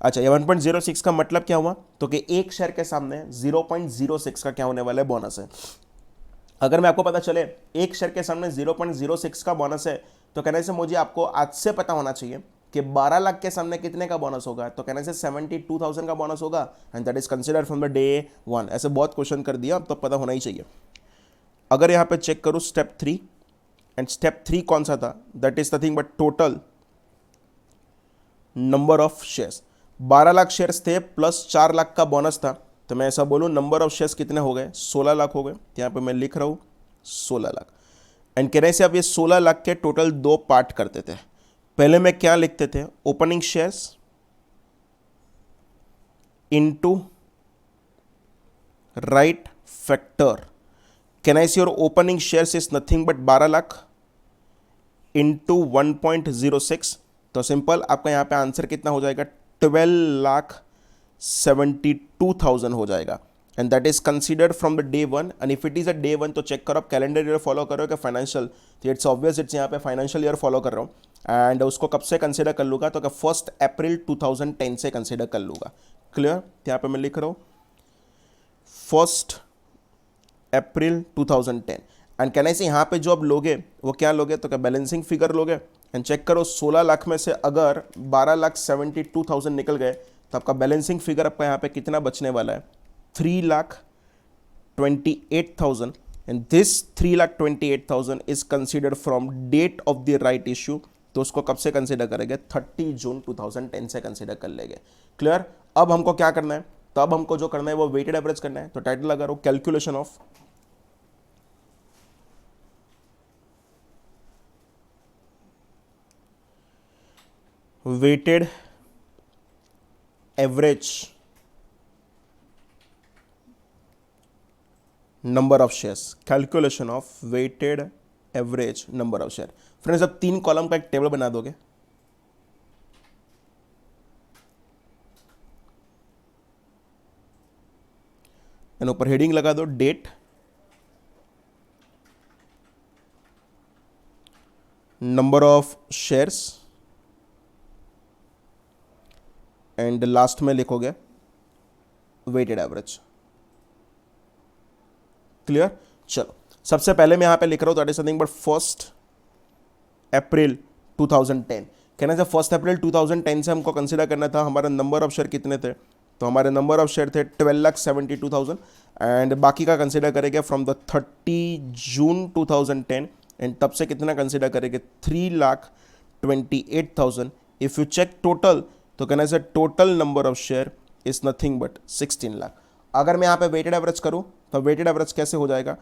अच्छा ये 1.06 का मतलब क्या हुआ, तो कि एक शेयर के सामने 0.06 का क्या होने वाला है बोनस है। अगर मैं आपको पता चले एक शेयर के सामने 0.06 का बोनस है, तो कहने से मुझे आपको आज से पता होना चाहिए कि 12 लाख के सामने कितने का बोनस होगा, तो कहने से 72,000 का बोनस होगा, and that is considered from the day 1। ऐसे बहुत क्वेश्चन कर दिया, अब तो पता होना ही चाहिए। अगर यहां पे चेक करूं स्टेप 3, एंड स्टेप 3 कौन सा था, that is nothing but total number of shares. 12 lakh shares थे प्लस 4 लाख का बोनस था, तो मैं ऐसा बोलूं नंबर ऑफ शेयर्स कितने हो गए 16 लाख हो गए। यहाँ पे मैं लिख रहा हूं 16 लाख, एंड कहने से अब ये 16 लाख के टोटल 2 पार्ट करते थे। पहले में क्या लिखते थे, opening shares into right factor. Can I see your opening shares is nothing but 12 lakh into 1.06, तो सिंपल आपका यहां पे आंसर कितना हो जाएगा 12,72,000 हो जाएगा, and that is considered from the day 1। And if it is a day 1 तो चेक करो आप कैलेंडर ईयर फॉलो करो क्या फाइनेंशियल, तो इट्स ऑब्वियस इट्स यहाँ पे फाइनेंशियल ईयर फॉलो कर रहा हूँ, एंड उसको कब से कंसीडर कर लूँगा, तो 1 अप्रैल 2010 से कंसीडर कर लूँगा। क्लियर? यहाँ पे मैं लिख रहा हूँ 1 अप्रैल 2010, एंड कहने से यहाँ पे जो आप लोगे वो क्या लोगे, तो क्या बैलेंसिंग फिगर लोगे, एंड चेक करो 16 लाख में से अगर 12,72,000 निकल गए तो आपका बैलेंसिंग फिगर आपका यहाँ पे कितना बचने वाला है 3,28,000, and this 3,28,000 is considered from date of the right issue, तो उसको कब से कंसिडर करेंगे 30 जून 2010 से कंसिडर कर लेंगे। क्लियर? अब हमको क्या करना है, तो अब हमको जो करना है वो वेटेड एवरेज करना है, तो टाइटल लगा रहा हूं calculation of weighted average number of shares, calculation of weighted average number of share. Friends अब 3 कॉलम का एक टेबल बना दोगे, एंड ऊपर हेडिंग लगा दो date, number of shares, and last में लिखोगे वेटेड एवरेज। क्लियर? चलो, सबसे पहले मैं यहां पे लिख रहा हूं दैट इज नथिंग बट 1 अप्रैल 2010। कहना से 1 अप्रैल 2010 से हमको कंसिडर करना था हमारा नंबर ऑफ शेयर कितने थे, तो हमारे नंबर ऑफ शेयर थे 12,72,000 एंड बाकी का कंसिडर करेंगे फ्रॉम द 30 जून 2010 एंड तब से कितना कंसिडर करेंगे 3,28,000। इफ यू चेक टोटल तो कहना से total number of share is nothing but 16 lakh. अगर मैं यहाँ पे वेटेड एवरेज करूँ तो वेटेड एवरेज कैसे हो जाएगा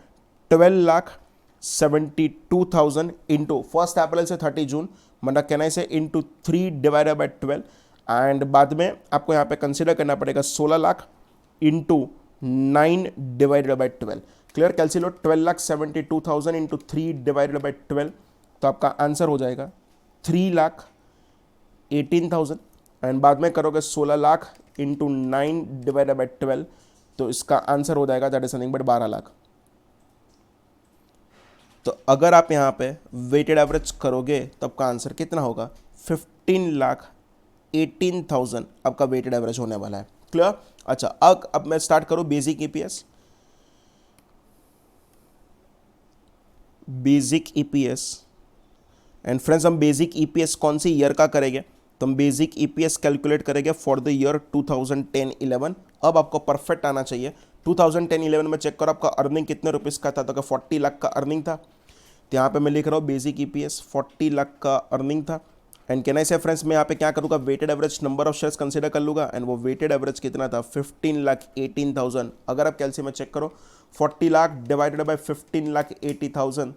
12,72,000 इंटू 1 अप्रैल से 30 जून, मतलब कहना से इंटू 3 डिवाइडेड बाई 12 एंड बाद में आपको यहाँ पे कंसिडर करना पड़ेगा 16 lakh into 9 divided by 12। Clear? Calculate 12,72,000 into 3 divided by 12 तो आपका आंसर हो जाएगा 3,18,000 एंड बाद में करोगे 16 लाख इंटू 9 डिवाइडेड बाई 12 तो इसका आंसर हो जाएगा that is nothing but 12 lakh. तो अगर आप यहाँ पे वेटेड एवरेज करोगे तो आपका आंसर कितना होगा 15,18,000 आपका वेटेड एवरेज होने वाला है। क्लियर? अच्छा, अब मैं स्टार्ट करूँ basic EPS. Basic EPS and friends हम बेसिक ईपीएस कौन सी ईयर का करेंगे, तो हम बेसिक ईपीएस कैलकुलेट करेंगे फॉर द ईयर 2010-11। अब आपको परफेक्ट आना चाहिए। 2010-11 में चेक करो आपका अर्निंग कितने रुपीस का था, तो 40 लाख का अर्निंग था। तो यहाँ पे मैं लिख रहा हूँ बेसिक ईपीएस 40 लाख का अर्निंग था and can I say friends मैं यहाँ पे क्या करूँगा weighted average number of shares consider कर लूँगा एंड वो वेटेड एवरेज कितना था 15,18,000। अगर आप कैलसी में चेक करो 40 लाख डिवाइडेड बाय 15,80,000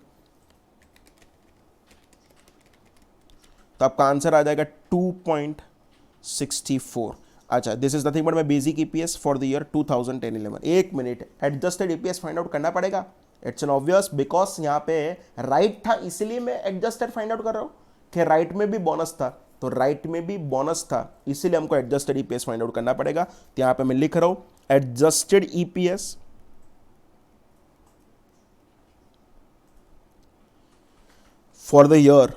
तो आपका आंसर आ जाएगा 2.64। अच्छा, दिस इज नथिंग बट मैं basic EPS for the year 2010-11। एक minute, adjusted EPS find out करना पड़ेगा। इट्स एन ऑब्वियस बिकॉज यहाँ पे राइट था इसलिए मैं एडजस्टेड फाइंड आउट कर रहा हूँ कि राइट में भी बोनस था, तो राइट में भी बोनस था इसीलिए हमको एडजस्टेड ईपीएस फाइंड आउट करना पड़ेगा। तो यहाँ पे मैं लिख रहा हूँ adjusted EPS for the year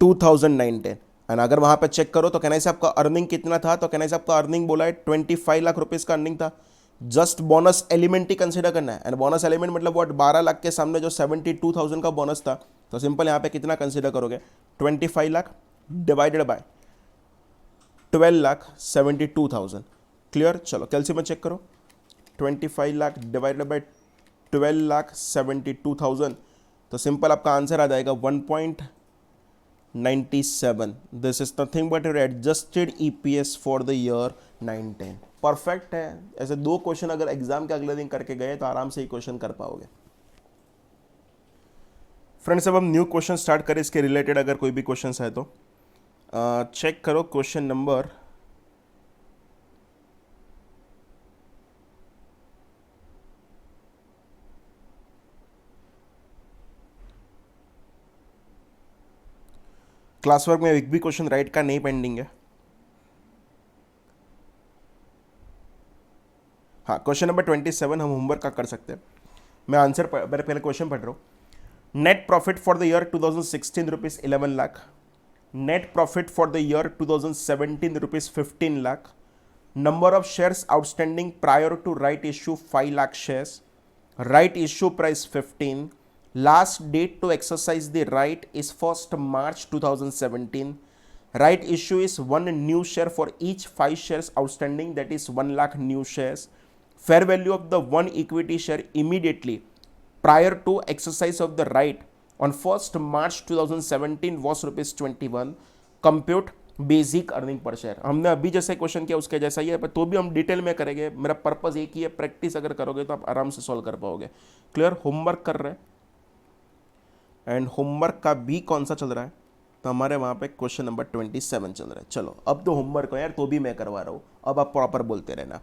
2009-10 and अगर वहां पे चेक करो तो कहना है आपका अर्निंग कितना था, तो कहना है आपका अर्निंग बोला है 25 लाख रुपीस का अर्निंग था। जस्ट बोनस एलिमेंट ही कंसीडर करना है एंड बोनस एलिमेंट मतलब व्हाट 12 लाख के सामने जो 72,000 का बोनस था, तो सिंपल यहाँ पे कितना कंसीडर करोगे 25 लाख डिवाइडेड बाय 12,72,000। क्लियर? चलो कैलसी में चेक करो 25 लाख डिवाइडेड बाय 12,72,000 तो सिंपल आपका आंसर आ जाएगा 1.97। This is nothing but your adjusted EPS for the year 9-10। Perfect है। ऐसे 2 क्वेश्चन अगर एग्जाम के अगले दिन करके गए तो आराम से ही क्वेश्चन कर पाओगे। फ्रेंड्स अब हम न्यू क्वेश्चन स्टार्ट करें, इसके रिलेटेड अगर कोई भी क्वेश्चन है तो चेक करो क्वेश्चन नंबर क्लास वर्क में एक भी क्वेश्चन राइट का नहीं पेंडिंग है। हाँ, क्वेश्चन नंबर 27 हम होमवर्क का कर सकते हैं। मैं आंसर मेरे पहले क्वेश्चन पढ़ रहा हूँ। Net profit for the year 2016 rupees 11 lakh, net profit for the year 2017 rupees 15 lakh, number of shares outstanding prior to right issue 5 lakh shares, right issue price 15, last date to exercise the right is 1st March 2017, right issue is 1 new share for each 5 shares outstanding, that is 1 lakh new shares, fair value of the 1 equity share immediately prior to exercise of the right on 1st March 2017 was rupees 21, compute basic earning per share. हमने अभी जैसे question किया उसके जैसा ही है, तो भी हम डिटेल में करेंगे। मेरा पर्पस एक ही है, प्रैक्टिस अगर करोगे तो आप आराम से सॉल्व कर पाओगे। क्लियर? होमवर्क कर रहे हैं एंड होमवर्क का भी कौन सा चल रहा है, तो हमारे वहाँ पे क्वेश्चन नंबर 27 चल रहा है। चलो अब तो होमवर्क हो यार, तो भी मैं करवा रहा हूँ, अब आप प्रॉपर बोलते रहना।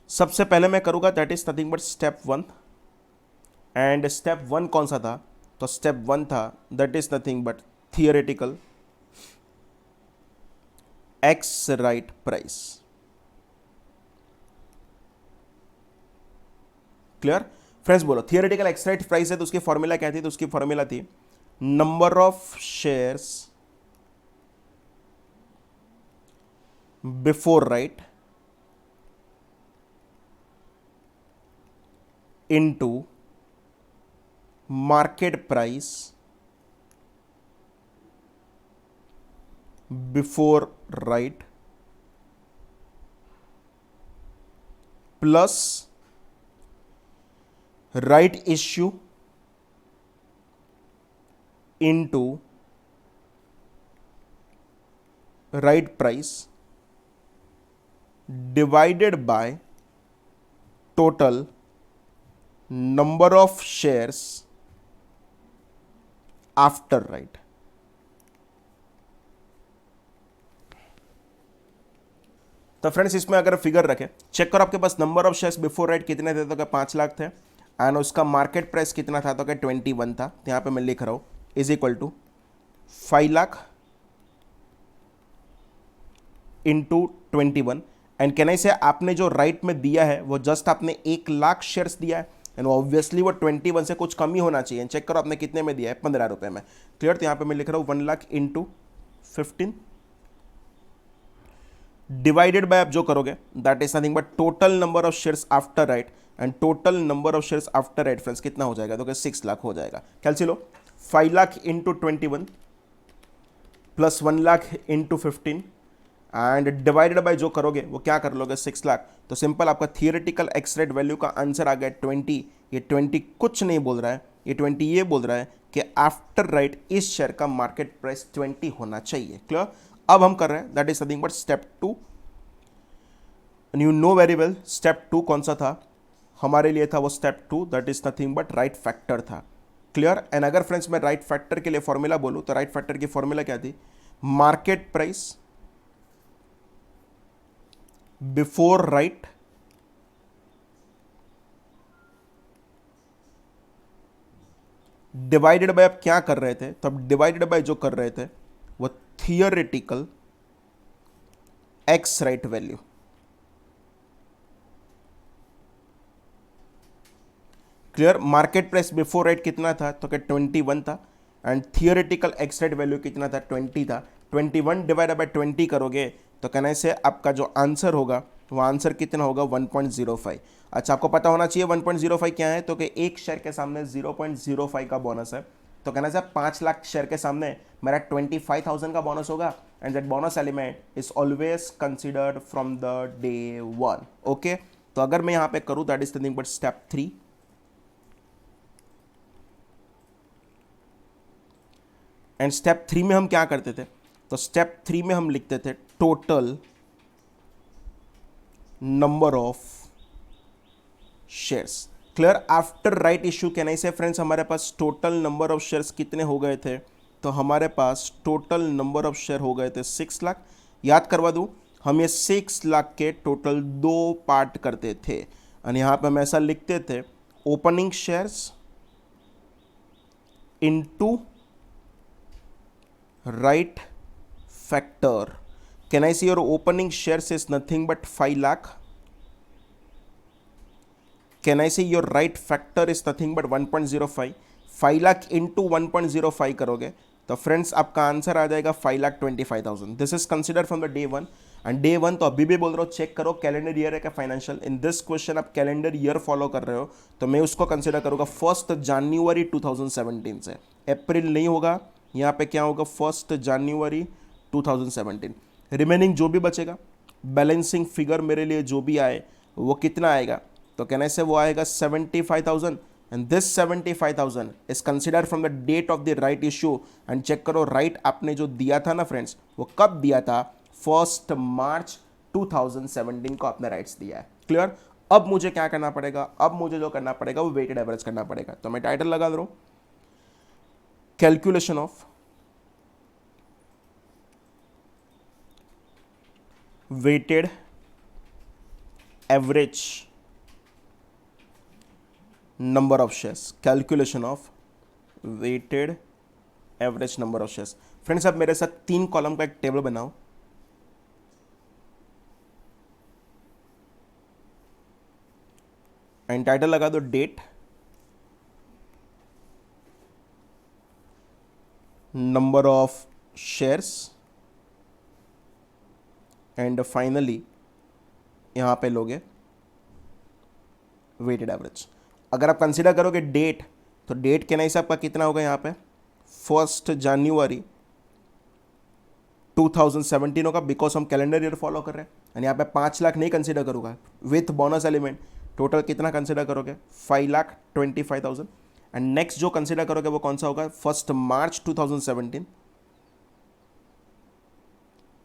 सबसे पहले मैं करूँगा that is nothing but step 1 and step 1 कौन सा था, तो स्टेप 1 था that is nothing but theoretical ex right price. Clear friends? बोलो थियोरेटिकल एक्सराइट प्राइस है तो उसकी फॉर्मूला क्या थी? तो उसकी फॉर्मूला थी number of shares before right into market price before right plus right issue into right price divided by total number of shares after right. तो फ्रेंड्स इसमें अगर फिगर रखें, चेक करो आपके पास number of shares before right कितने थे? तो क्या 5 लाख थे, एंड उसका मार्केट प्राइस कितना था? तो क्या 21 था। तो यहां पे मैं लिख रहा हूं is equal to 5 lakh into 21, and can I say आपने जो राइट में दिया है वो जस्ट आपने 1 लाख शेयर्स दिया है, एंड ऑब्वियसली वो 21 से कुछ कम ही होना चाहिए। चेक करो आपने कितने में दिया है? 15 रुपए में। क्लियर? तो यहां पे मैं लिख रहा हूं 1 लाख इंटू 15 डिवाइडेड बाय आप जो करोगे that is nothing but total number of shares after right, and total number of shares after right friends कितना हो जाएगा? तो 6 लाख हो जाएगा। कैलसी लो 5 lakh into 21 plus 1 lakh into 15 and divided bye जो करोगे वो क्या कर लोगे? 6 लाख। तो सिंपल आपका थियोरेटिकल एक्स रेट वैल्यू का आंसर आ गया 20। ये 20 कुछ नहीं बोल रहा है, ये 20 ये बोल रहा है कि आफ्टर राइट इस शेयर का मार्केट प्राइस 20 होना चाहिए। क्लियर? अब हम कर रहे हैं that is nothing but step 2, and you know very well step 2 कौन सा था हमारे लिए? था वो step 2 that is nothing but right factor था। क्लियर? एंड अगर फ्रेंड्स मैं राइट फैक्टर के लिए फॉर्मूला बोलूं तो राइट फैक्टर की फॉर्मूला क्या थी? Market price before right divided bye, अब क्या कर रहे थे? तो अब डिवाइडेड बाय जो कर रहे थे वो theoretical ex right value. Clear? Market price before right कितना था? तो क्या 21 था, and theoretical ex right value कितना था? 20 था। 21 डिवाइडेड बाय 20 करोगे तो कहने से आपका जो आंसर होगा वो आंसर कितना होगा? 1.05। अच्छा, आपको पता होना चाहिए 1.05 क्या है? तो कि एक शेयर के सामने 0.05 का बोनस है। तो कहना से 5 लाख शेयर के सामने मेरा 25,000 का बोनस होगा, and that bonus element is always considered from the day 1। Okay, तो अगर मैं यहां पे करूं that is nothing but step 3, and step 3 में हम क्या करते थे? तो स्टेप 3 में हम लिखते थे total number of shares. Clear? After right issue can I say friends हमारे पास टोटल नंबर ऑफ शेयर्स कितने हो गए थे? तो हमारे पास टोटल नंबर ऑफ शेयर हो गए थे 6 लाख। याद करवा दूं, हम ये 6 लाख के टोटल 2 पार्ट करते थे, और यहां पे हम ऐसा लिखते थे opening shares into right factor. Can I see your opening shares is nothing but 5 lakh? Can I see your right factor is nothing but 1.05? 5 lakh into 1.05 करोगे तो फ्रेंड्स आपका आंसर आ जाएगा 5,25,000। This is consider from the day 1, and day 1 तो अभी भी बोल रहा हूँ चेक करो कैलेंडर ईयर है क्या फाइनेंशियल। इन दिस क्वेश्चन आप कैलेंडर ईयर फॉलो कर रहे हो तो मैं उसको कंसिडर करूँगा 1 जनवरी 2017 से। अप्रैल नहीं होगा, यहाँ पे क्या होगा? 1 जनवरी 2017। रिमेनिंग जो भी बचेगा बैलेंसिंग फिगर मेरे लिए जो भी आए वो कितना आएगा? तो कहने से वो आएगा 75,000, and this 75,000 is consider from the date of the right issue. And check करो राइट आपने जो दिया था ना फ्रेंड्स वो कब दिया था? 1 मार्च 2017 को आपने राइट्स दिया है। क्लियर? अब मुझे क्या करना पड़ेगा? अब मुझे जो करना पड़ेगा वो वेटेड एवरेज करना पड़ेगा। तो मैं टाइटल लगा दे रहा हूं calculation of weighted average number of shares। calculation of weighted average number of shares। Friends अब मेरे साथ 3 कॉलम का एक टेबल बनाओ। एंड टाइटल लगा दो date, number of shares, and finally यहां पे लोगे वेटेड एवरेज। अगर आप कंसिडर करोगे डेट, तो डेट के हिसाब का कितना होगा यहाँ पे 1 जनवरी 2017 होगा, बिकॉज हम कैलेंडर ईयर फॉलो कर रहे हैं। एंड यहाँ पे 5 लाख नहीं कंसिडर करूँगा, विथ बोनस एलिमेंट टोटल कितना कंसिडर करोगे 5,25,000। एंड नेक्स्ट जो कंसिडर करोगे वो कौन सा होगा 1 मार्च 2017,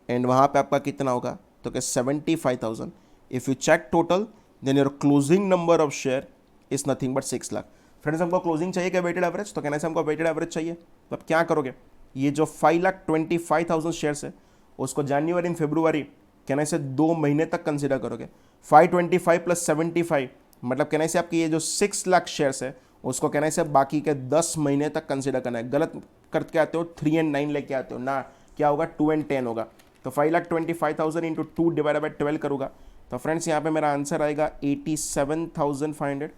एंड वहाँ पे आपका कितना होगा तो क्या 75,000। If you check total then your closing number of share is nothing but 6 lakh. Friends हमको क्लोजिंग चाहिए क्या वेटेड एवरेज, तो कहना से हमको वेटेड एवरेज चाहिए, तो अब क्या करोगे, ये जो 5,25,000 शेयर्स है उसको जनवरी एंड फरवरी कहने से 2 महीने तक कंसिडर करोगे। 525 प्लस 75 मतलब कहने से आपकी ये जो 6 लाख शेयर्स है उसको कहने से बाकी के 10 महीने तक कंसिडर करना है। गलत करके आते हो 3 एंड 9 लेके आते हो ना, क्या होगा 2 एंड 10 होगा। तो 5,25,000 इंटू 2 डिवाइडेड बाई 12 करूँगा, तो फ्रेंड्स यहाँ पे मेरा आंसर आएगा 87,500।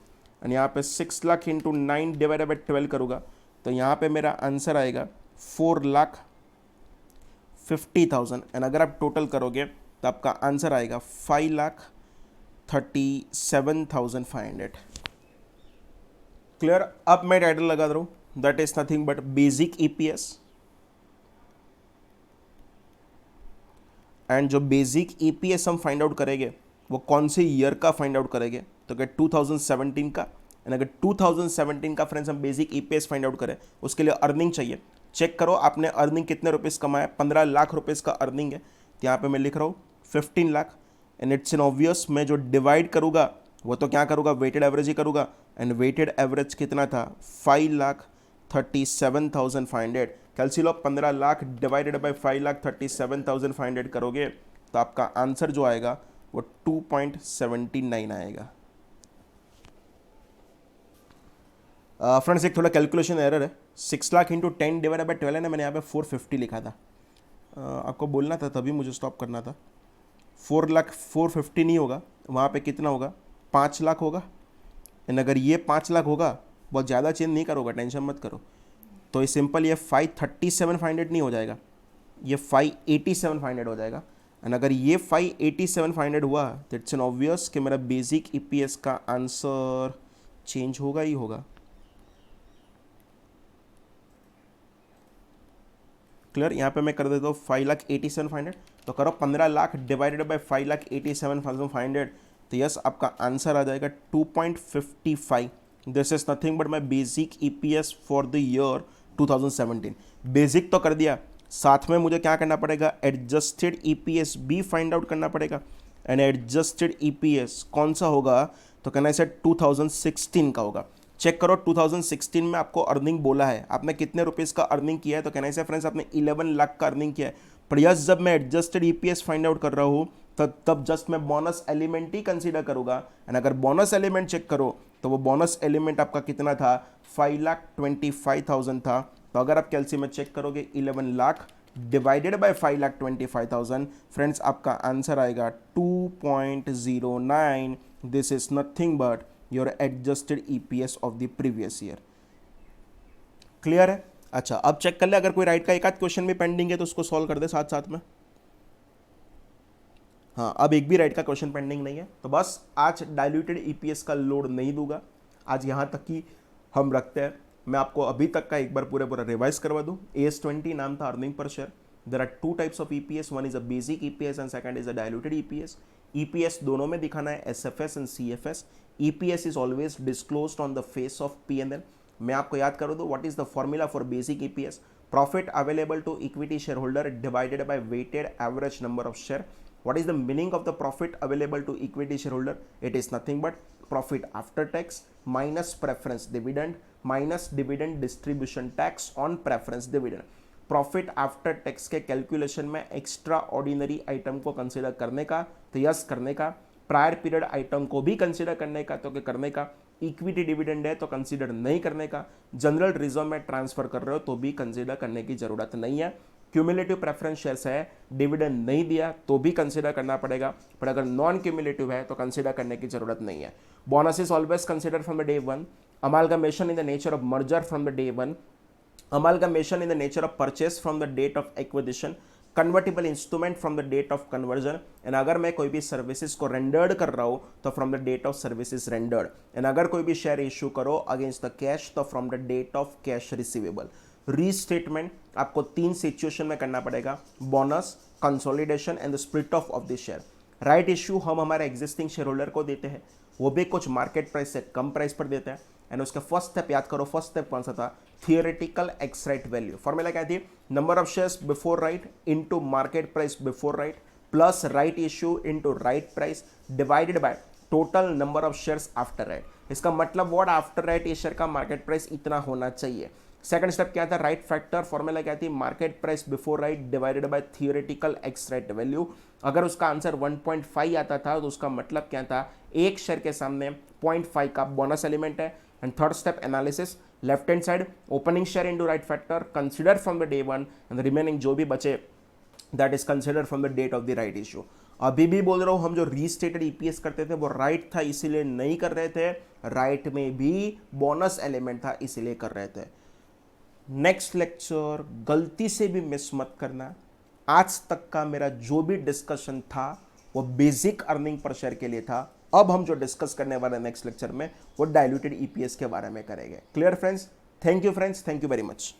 एंड यहाँ पे 6 लाख इंटू 9 डिवाइडेड बाई 12 करूँगा, तो यहाँ पे मेरा आंसर आएगा 4,50,000। एंड अगर आप टोटल करोगे तो आपका आंसर आएगा 5,37,500। क्लियर। अब मैं टाइटल लगा रहा हूँ that is nothing but basic EPS. And जो बेसिक ईपीएस हम फाइंड आउट करेंगे वो कौन से ईयर का फाइंड आउट करेंगे, तो क्या 2017 का। एंड अगर 2017 का फ्रेंड्स हम बेसिक ईपीएस फाइंड आउट करें उसके लिए अर्निंग चाहिए। चेक करो आपने अर्निंग कितने रुपीस कमाया, 15 लाख रुपीस का अर्निंग है, तो यहाँ पे मैं लिख रहा हूँ 15 lakh. And it's an obvious मैं जो डिवाइड करूँगा वो तो क्या करूँगा वेटेड एवरेज ही करूँगा। एंड वेटेड एवरेज कितना था 5,37,500। कैलसी लो 15 लाख डिवाइडेड बाई 5,37,500 करोगे तो आपका आंसर जो आएगा वो 2.79 आएगा। फ्रेंड्स एक थोड़ा कैलकुलेशन एरर है, 6 लाख इंटू 10 डिवाइडेड बाई 12 है ना, मैंने यहाँ पे 450 लिखा था। आपको बोलना था तभी मुझे स्टॉप करना था। 4 लाख 450 नहीं होगा, वहाँ पे कितना होगा 5 लाख होगा। एंड अगर ये 5 लाख होगा, बहुत ज़्यादा चेंज नहीं करोगा, टेंशन मत करो। तो ये सिंपल ये 537,500 नहीं हो जाएगा, ये 587,500 हो जाएगा। एंड अगर ये 587,500 हुआ तो इट्स एन ऑब्वियस कि मेरा बेसिक ईपीएस का आंसर चेंज होगा ही होगा। क्लियर। यहाँ पे मैं कर देता हूँ 5,87,500, तो करो 15 लाख डिवाइडेड बाई 5,87,500, तो यस आपका आंसर आ जाएगा 2.55। This is nothing but my basic EPS for the year 2017। Basic तो कर दिया, साथ में मुझे क्या करना पड़ेगा एडजस्टेड ईपीएस भी फाइंड आउट करना पड़ेगा। एंड एडजस्टेड ईपीएस कौन सा होगा, तो कहना है 2016 का होगा। चेक करो 2016 में आपको अर्निंग बोला है, आपने कितने रुपीस का अर्निंग किया है, तो कहना है फ्रेंड्स आपने 11 लाख का अर्निंग किया है। पर यस जब मैं एडजस्टेड ईपीएस फाइंड आउट कर रहा हूँ तब जस्ट मैं बोनस एलिमेंट ही कंसीडर करूंगा। एंड अगर बोनस एलिमेंट चेक करो तो वो बोनस एलिमेंट आपका कितना था 5,25,000 था। तो अगर आप कैलसी में चेक करोगे 11 लाख डिवाइडेड बाय 5,25,000, फ्रेंड्स आपका आंसर आएगा 2.09। This is nothing but your adjusted EPS of the previous year. Clear है। अच्छा अब चेक कर ले, अगर कोई राइट का एक आध क्वेश्चन भी पेंडिंग है तो उसको सॉल्व कर दे साथ साथ में। हाँ अब एक भी राइट का क्वेश्चन पेंडिंग नहीं है, तो बस आज डाइल्यूटेड ईपीएस का लोड नहीं दूंगा, आज यहाँ तक ही हम रखते हैं। मैं आपको अभी तक का एक बार पूरा रिवाइज करवा दूँ। AS20 नाम था earning per share. There are 2 types of EPS, one is a basic EPS and second is a diluted EPS. EPS दोनों में दिखाना है SFS and CFS। EPS is always disclosed on the face of P&L। मैं आपको याद कर दूँ what is the formula for basic EPS, profit available to equity share holder divided by weighted average number of share. What is the meaning of the profit available to equity shareholder? It is nothing but profit after tax minus preference dividend minus dividend distribution tax on preference dividend. Profit after tax के calculation में extra ordinary item को consider करने का, तो yes करने का, prior period item को भी कंसिडर करने का, तो क्या करने का, इक्विटी डिविडेंड है तो कंसिडर नहीं करने का, जनरल रिजर्व में ट्रांसफर कर रहे हो तो भी कंसिडर करने की जरूरत नहीं है। क्यूमुलेटिव प्रेफरेंस शेयर्स है, डिविडेंड नहीं दिया तो भी कंसिडर करना पड़ेगा, पर अगर नॉन क्यूमुलेटिव है तो कंसिडर करने की जरूरत नहीं है। Bonus is always consider from the day one, amalgamation in the nature of merger from the day one, amalgamation in the nature of purchase from the date of acquisition, convertible instrument from the date of conversion, and अगर मैं कोई भी services को rendered कर रहा हूं तो from the date of services rendered, and अगर कोई भी शेयर इश्यू करो अगेंस्ट द कैश तो from the date of cash receivable. Restatement आपको 3 सिचुएशन में करना पड़ेगा, bonus, consolidation and the split of the share. Right issue हम हमारे एग्जिस्टिंग शेयर होल्डर को देते हैं, वो भी कुछ मार्केट प्राइस से कम प्राइस पर देते हैं, एंड उसका फर्स्ट स्टेप याद करो, फर्स्ट स्टेप कौन सा था, theoretical ex right value. Formula क्या थी, number of shares before right into market price before right plus right issue into right price divided by total number of shares after right. इसका मतलब what, after right ये share का market price इतना होना चाहिए। Second step क्या था, right factor, formula क्या थी, market price before right divided by theoretical ex right value. अगर उसका आंसर 1.5 आता था तो उसका मतलब क्या था, एक शेयर के सामने 0.5 का बोनस एलिमेंट है। And third step analysis, left hand side opening share into right factor consider from the day one, and remaining जो भी बचे that is consider from the date of the right issue. अभी भी बोल रहा हूं, हम जो रीस्टेटेड ईपीएस करते थे वो राइट था इसीलिए नहीं कर रहे थे, राइट में भी बोनस एलिमेंट था इसीलिए कर रहे थे। नेक्स्ट लेक्चर गलती से भी मिस मत करना। आज तक का मेरा जो भी डिस्कशन था वो बेसिक अर्निंग पर शेयर के लिए था। अब हम जो डिस्कस करने वाले नेक्स्ट लेक्चर में वो डाइल्यूटेड ईपीएस के बारे में करेंगे। Clear friends? Thank you friends, thank you very much.